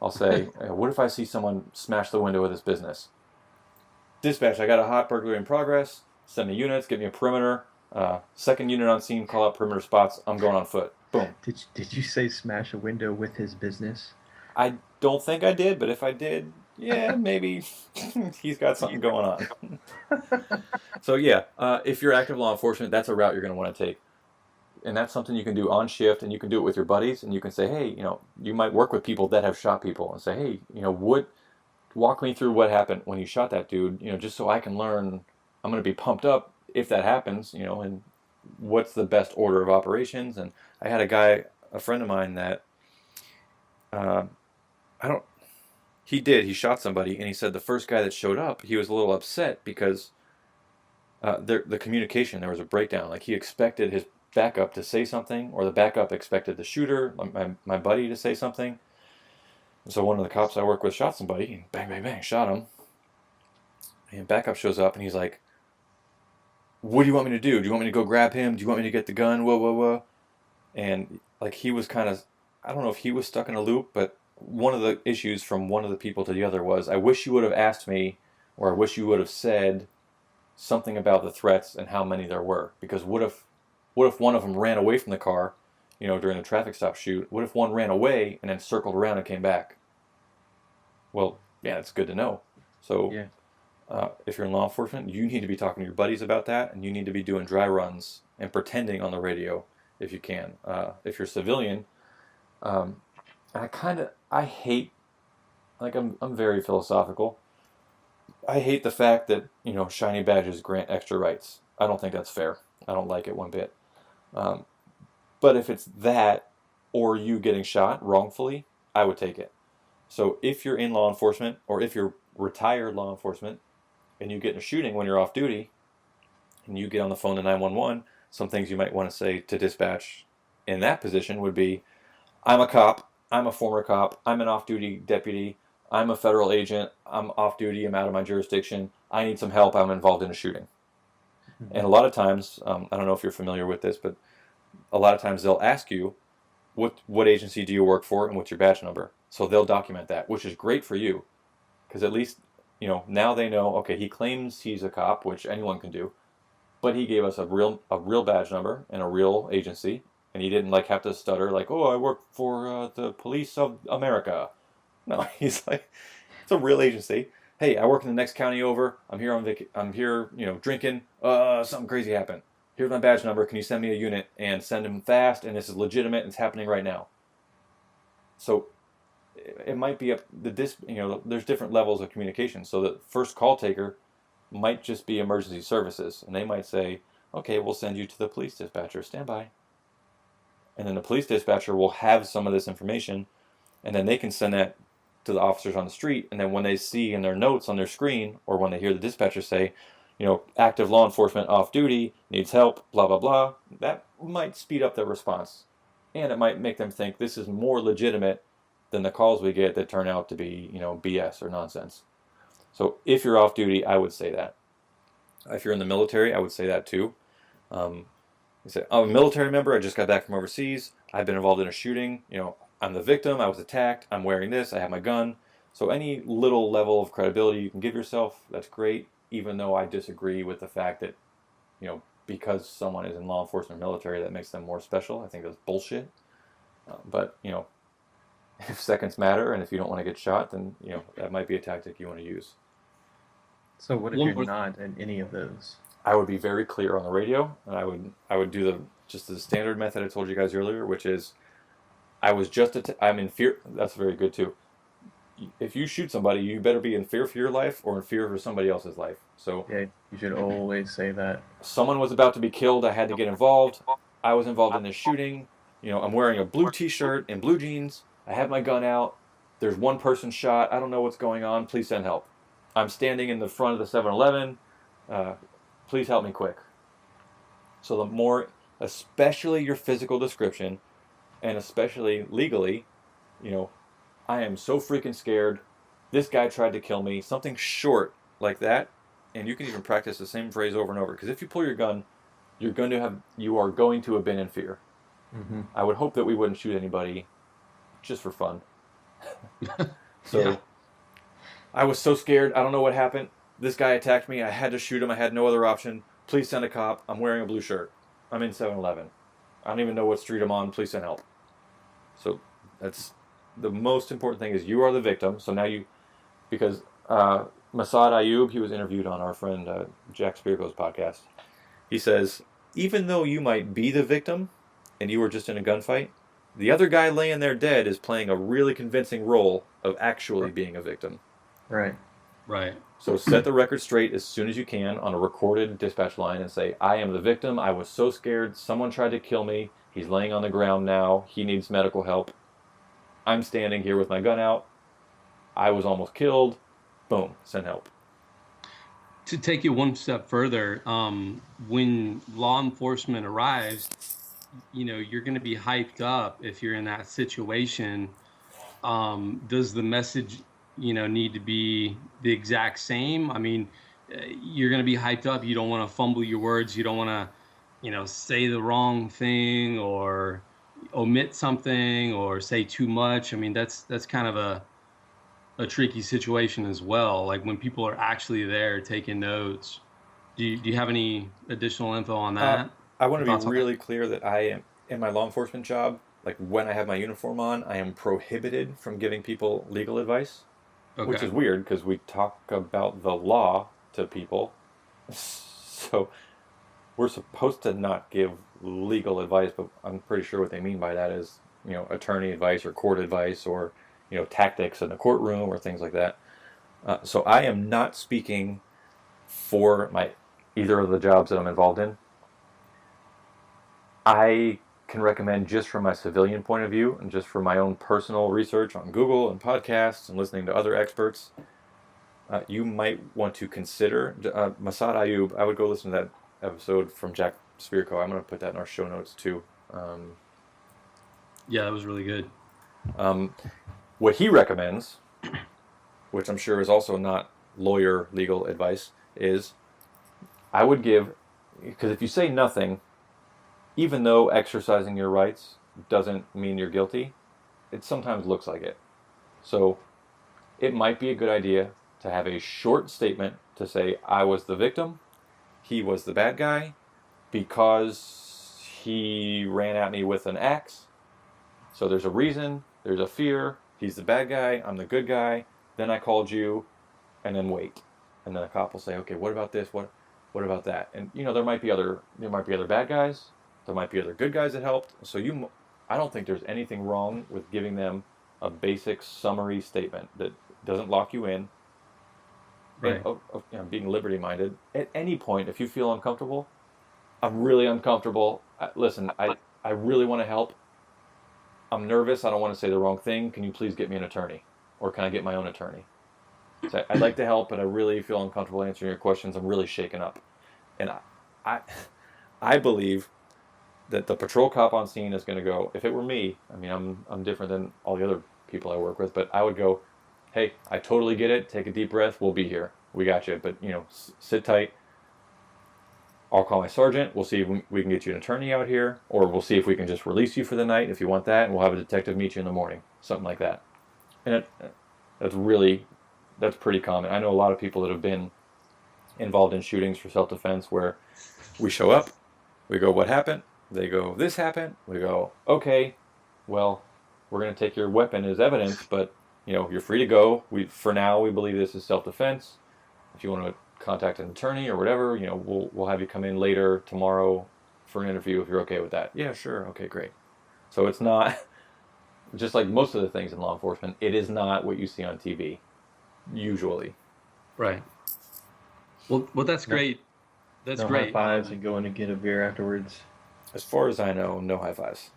I'll say, what if I see someone smash the window of this business? Dispatch, I got a hot burglary in progress. Send me units, get me a perimeter. Second unit on scene, call out perimeter spots. I'm going on foot. Boom. Did you say smash a window with his business? I don't think I did, but if I did, yeah, maybe he's got something going on. So yeah, if you're active law enforcement, that's a route you're going to want to take. And that's something you can do on shift, and you can do it with your buddies, and you can say, hey, you might work with people that have shot people and say, hey, walk me through what happened when you shot that dude, just so I can learn. I'm going to be pumped up if that happens, and what's the best order of operations. And I had a friend of mine that, he shot somebody, and he said the first guy that showed up, he was a little upset because the communication, there was a breakdown. Like, he expected his backup to say something, or the backup expected the shooter, my buddy, to say something. So one of the cops I work with shot somebody, and bang, bang, bang, shot him. And backup shows up, and he's like, what do you want me to do? Do you want me to go grab him? Do you want me to get the gun? Whoa, whoa, whoa. And like, he was kind of, I don't know if he was stuck in a loop, but one of the issues from one of the people to the other was, I wish you would have asked me, or I wish you would have said something about the threats and how many there were. Because what if one of them ran away from the car, during the traffic stop shoot? What if one ran away and then circled around and came back? Well, yeah, it's good to know. So Yeah. if you're in law enforcement, you need to be talking to your buddies about that, and you need to be doing dry runs and pretending on the radio if you can. If you're civilian, I hate, like, I'm very philosophical. I hate the fact that, shiny badges grant extra rights. I don't think that's fair. I don't like it one bit. But if it's that, or you getting shot wrongfully, I would take it. So if you're in law enforcement, or if you're retired law enforcement, and you get in a shooting when you're off duty, and you get on the phone to 911, some things you might want to say to dispatch in that position would be, I'm a cop, I'm a former cop, I'm an off-duty deputy, I'm a federal agent, I'm off duty, I'm out of my jurisdiction, I need some help, I'm involved in a shooting. Mm-hmm. And a lot of times, I don't know if you're familiar with this, but a lot of times they'll ask you, what agency do you work for and what's your badge number? So they'll document that, which is great for you, because at least, now they know, okay, he claims he's a cop, which anyone can do, but he gave us a real badge number and a real agency, and he didn't have to stutter like, oh, I work for the police of America. No, he's like, it's a real agency. Hey, I work in the next county over. I'm here I'm here, drinking. Something crazy happened. Here's my badge number. Can you send me a unit and send them fast? And this is legitimate. And it's happening right now. So it might be there's different levels of communication. So the first call taker might just be emergency services, and they might say, okay, we'll send you to the police dispatcher. Stand by. And then the police dispatcher will have some of this information, and then they can send that to the officers on the street. And then when they see in their notes on their screen, or when they hear the dispatcher say, active law enforcement off duty, needs help, blah, blah, blah, that might speed up their response. And it might make them think this is more legitimate than the calls we get that turn out to be, BS or nonsense. So if you're off duty, I would say that. If you're in the military, I would say that too. You say, I'm a military member, I just got back from overseas, I've been involved in a shooting, I'm the victim, I was attacked, I'm wearing this, I have my gun. So any little level of credibility you can give yourself, that's great, even though I disagree with the fact that, because someone is in law enforcement or military, that makes them more special. I think that's bullshit. But, if seconds matter, and if you don't want to get shot, then, that might be a tactic you want to use. So what if you're not in any of those? I would be very clear on the radio, and I would do just the standard method I told you guys earlier, which is, I'm in fear. That's very good too. If you shoot somebody, you better be in fear for your life or in fear for somebody else's life. So yeah, you should always say that. Someone was about to be killed. I had to get involved. I was involved in this shooting. I'm wearing a blue T-shirt and blue jeans. I have my gun out. There's one person shot. I don't know what's going on. Please send help. I'm standing in the front of the 7-Eleven. Please help me quick. So the more, especially your physical description, and especially legally, I am so freaking scared. This guy tried to kill me. Something short like that. And you can even practice the same phrase over and over. Because if you pull your gun, you are going to have been in fear. Mm-hmm. I would hope that we wouldn't shoot anybody just for fun. So Yeah. I was so scared. I don't know what happened. This guy attacked me. I had to shoot him. I had no other option. Please send a cop. I'm wearing a blue shirt. I'm in 7-Eleven. I don't even know what street I'm on. Please send help. So that's the most important thing is you are the victim. So now because Masad Ayub, he was interviewed on our friend Jack Spirko's podcast. He says, even though you might be the victim and you were just in a gunfight, the other guy laying there dead is playing a really convincing role of actually being a victim. Right. Right. So set the record straight as soon as you can on a recorded dispatch line and say, I am the victim. I was so scared. Someone tried to kill me. He's laying on the ground now. He needs medical help. I'm standing here with my gun out. I was almost killed. Boom, send help. To take it one step further, when law enforcement arrives, you're going to be hyped up if you're in that situation. Does the message, need to be the exact same? I mean, you're going to be hyped up. You don't want to fumble your words. You don't want to, say the wrong thing or omit something or say too much. I mean, that's kind of a tricky situation as well. Like when people are actually there taking notes. Do you have any additional info on that? I want to be Thoughts on that? really clear that I am, in my law enforcement job, like when I have my uniform on, I am prohibited from giving people legal advice, which Okay. is weird because we talk about the law to people. So we're supposed to not give legal advice, but I'm pretty sure what they mean by that is, attorney advice or court advice or, tactics in the courtroom or things like that. So I am not speaking for either of the jobs that I'm involved in. I can recommend just from my civilian point of view and just from my own personal research on Google and podcasts and listening to other experts, you might want to consider Masad Ayub. I would go listen to that episode from Jack Spirko. I'm going to put that in our show notes too. Yeah, that was really good. What he recommends, which I'm sure is also not lawyer legal advice, is I would give, because if you say nothing, even though exercising your rights doesn't mean you're guilty, it sometimes looks like it. So it might be a good idea to have a short statement to say, I was the victim, he was the bad guy, because he ran at me with an axe. So there's a reason, there's a fear, he's the bad guy, I'm the good guy, then I called you, and then wait. And then a cop will say, okay, what about this? What about that? And there might be other bad guys, there might be other good guys that helped. So I don't think there's anything wrong with giving them a basic summary statement that doesn't lock you in. Right. And being liberty-minded, at any point, if you feel uncomfortable, I'm really uncomfortable. Listen, I really want to help. I'm nervous. I don't want to say the wrong thing. Can you please get me an attorney? Or can I get my own attorney? So I'd like to help, but I really feel uncomfortable answering your questions. I'm really shaken up. And I believe that the patrol cop on scene is going to go, if it were me, I mean, I'm different than all the other people I work with, but I would go, hey, I totally get it. Take a deep breath. We'll be here. We got you. But, sit tight. I'll call my sergeant. We'll see if we can get you an attorney out here, or we'll see if we can just release you for the night if you want that, and we'll have a detective meet you in the morning. Something like that. And that's pretty common. I know a lot of people that have been involved in shootings for self-defense where we show up, we go, what happened? They go, this happened. We go, okay, well, we're going to take your weapon as evidence, but, you're free to go. For now, we believe this is self-defense. If you want to contact an attorney or whatever, we'll have you come in later tomorrow for an interview if you're okay with that. Yeah, sure. Okay, great. So it's not, just like most of the things in law enforcement, it is not what you see on TV, usually. Right. Well, that's great. That's no great. high fives and going to get a beer afterwards. As far as I know, no high fives.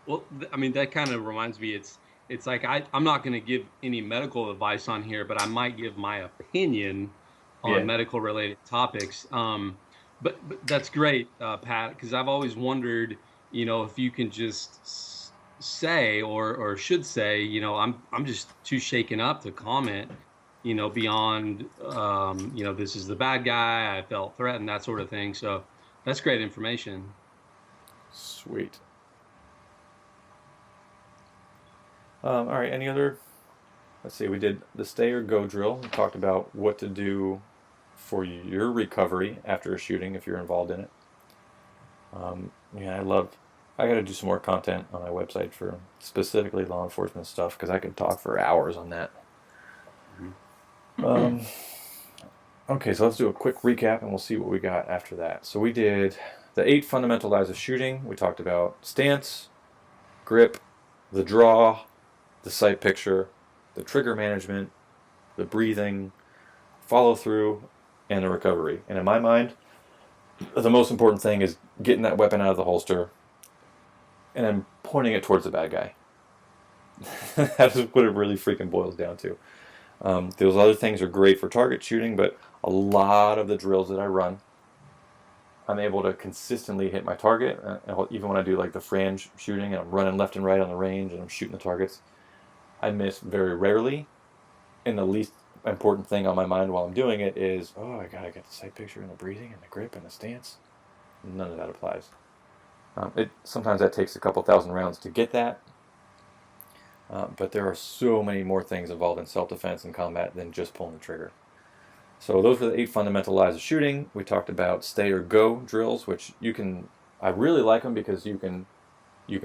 Well, I mean, that kind of reminds me, it's like I'm not going to give any medical advice on here, but I might give my opinion on medical related topics. But that's great, Pat, because I've always wondered, if you can just say or should say, I'm just too shaken up to comment, beyond, this is the bad guy, I felt threatened, that sort of thing. So that's great information. Sweet. All right, any other? Let's see, we did the stay or go drill. We talked about what to do for your recovery after a shooting if you're involved in it. Yeah, I got to do some more content on my website for specifically law enforcement stuff because I could talk for hours on that. Okay, so let's do a quick recap and we'll see what we got after that. So we did the 8 fundamental lies of shooting. We talked about stance, grip, the draw, the sight picture, the trigger management, the breathing, follow through, and the recovery. And in my mind, the most important thing is getting that weapon out of the holster and then pointing it towards the bad guy. That's what it really freaking boils down to. Those other things are great for target shooting, but a lot of the drills that I run, I'm able to consistently hit my target. Even when I do like the frange shooting and I'm running left and right on the range and I'm shooting the targets, I miss very rarely. And the least important thing on my mind while I'm doing it is, I gotta get the sight picture and the breathing and the grip and the stance. None of that applies. Sometimes that takes a couple thousand rounds to get that. But there are so many more things involved in self-defense and combat than just pulling the trigger. So those were the 8 fundamental lies of shooting. We talked about stay or go drills, which I really like them because you can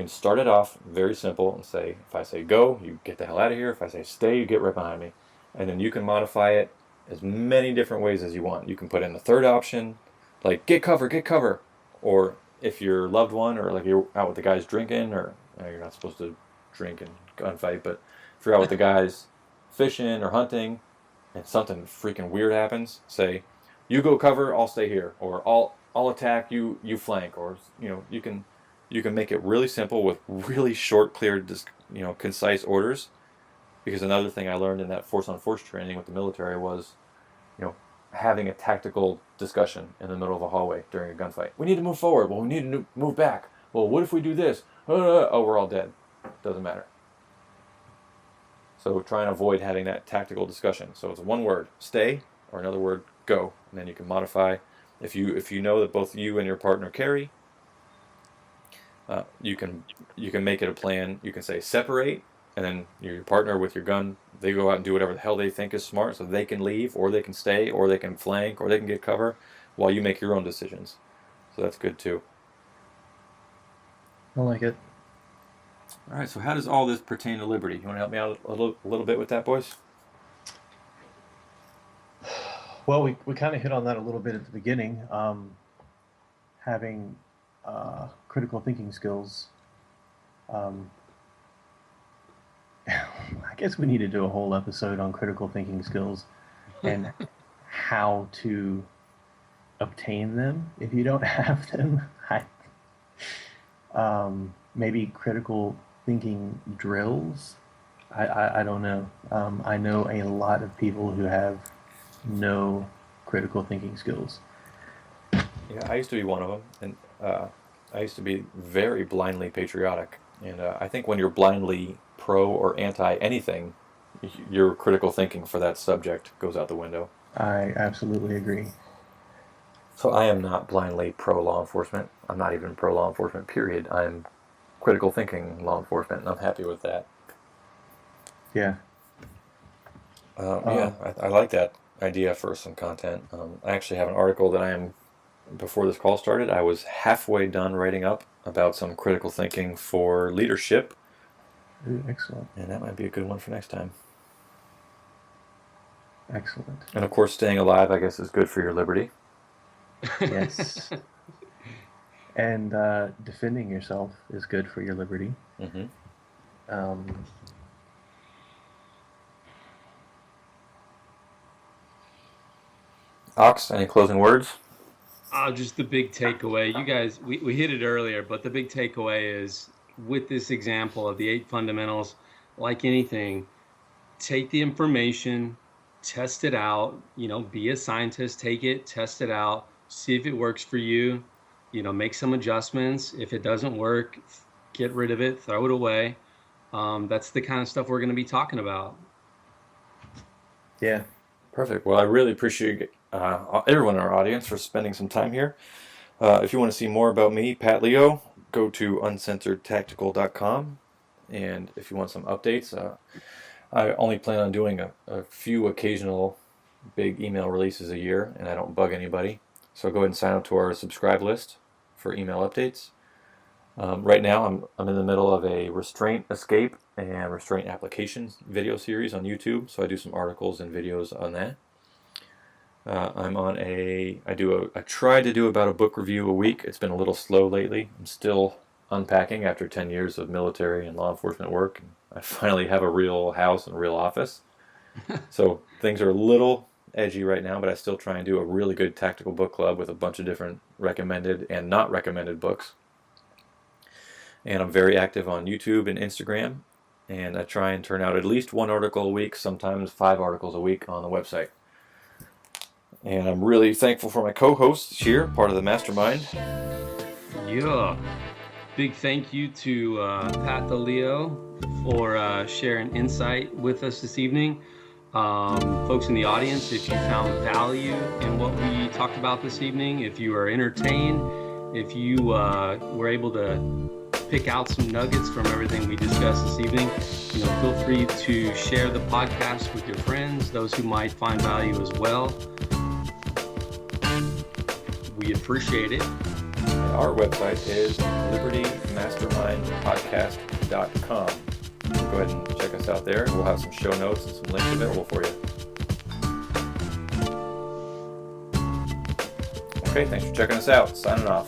start it off very simple and say, if I say go, you get the hell out of here. If I say stay, you get right behind me. And then you can modify it as many different ways as you want. You can put in the third option, like get cover. Or if your loved one or like you're out with the guys drinking, or you're not supposed to drink and gunfight, but if you're out with the guys fishing or hunting and something freaking weird happens, say, you go cover, I'll stay here, or I'll attack, you flank, or you can make it really simple with really short, clear, concise orders. Because another thing I learned in that force-on-force training with the military was, having a tactical discussion in the middle of a hallway during a gunfight. We need to move forward. Well, we need to move back. Well, what if we do this? Oh, we're all dead. Doesn't matter. So try and avoid having that tactical discussion. So it's one word, stay, or another word, go. And then you can modify. If you know that both you and your partner carry, you can make it a plan. You can say separate, and then your partner with your gun, they go out and do whatever the hell they think is smart, so they can leave, or they can stay, or they can flank, or they can get cover, while you make your own decisions. So that's good too. I like it. All right, so how does all this pertain to liberty? You want to help me out a little bit with that, boys? Well, we kind of hit on that a little bit at the beginning. Having critical thinking skills. I guess we need to do a whole episode on critical thinking skills and how to obtain them if you don't have them. Maybe critical thinking drills. I don't know. I know a lot of people who have no critical thinking skills. Yeah, I used to be one of them, and I used to be very blindly patriotic. And I think when you're blindly pro or anti anything, your critical thinking for that subject goes out the window. I absolutely agree. So I am not blindly pro law enforcement. I'm not even pro law enforcement, period. I'm critical thinking law enforcement, and I'm happy with that. Yeah. I like that idea for some content. I actually have an article that before this call started, I was halfway done writing up about some critical thinking for leadership. Ooh, excellent. And that might be a good one for next time. Excellent. And of course, staying alive, I guess, is good for your liberty. Yes. And defending yourself is good for your liberty. Mm-hmm. Ox, any closing words? Just the big takeaway. You guys, we hit it earlier, but the big takeaway is with this example of the 8 fundamentals, like anything, take the information, test it out, be a scientist, take it, test it out, see if it works for you, make some adjustments. If it doesn't work, get rid of it, throw it away. That's the kind of stuff we're going to be talking about. Yeah. Perfect. Well, I really appreciate everyone in our audience for spending some time here. If you want to see more about me, Pat Leo, go to uncensoredtactical.com. And if you want some updates, I only plan on doing a few occasional big email releases a year, and I don't bug anybody. So go ahead and sign up to our subscribe list for email updates. Right now, I'm in the middle of a restraint escape and restraint applications video series on YouTube, so I do some articles and videos on that. I try to do about a book review a week. It's been a little slow lately. I'm still unpacking after 10 years of military and law enforcement work. And I finally have a real house and a real office. So things are a little edgy right now, but I still try and do a really good tactical book club with a bunch of different recommended and not recommended books. And I'm very active on YouTube and Instagram. And I try and turn out at least one article a week, sometimes 5 articles a week on the website. And I'm really thankful for my co-hosts here, part of the mastermind. Yeah. Big thank you to Pat DeLeo for sharing insight with us this evening. Folks in the audience, if you found value in what we talked about this evening, if you are entertained, if you were able to pick out some nuggets from everything we discussed this evening, feel free to share the podcast with your friends, those who might find value as well. We appreciate it. Our website is libertymastermindpodcast.com. Go ahead and check us out there. We'll have some show notes and some links available for you. Okay, thanks for checking us out. Signing off.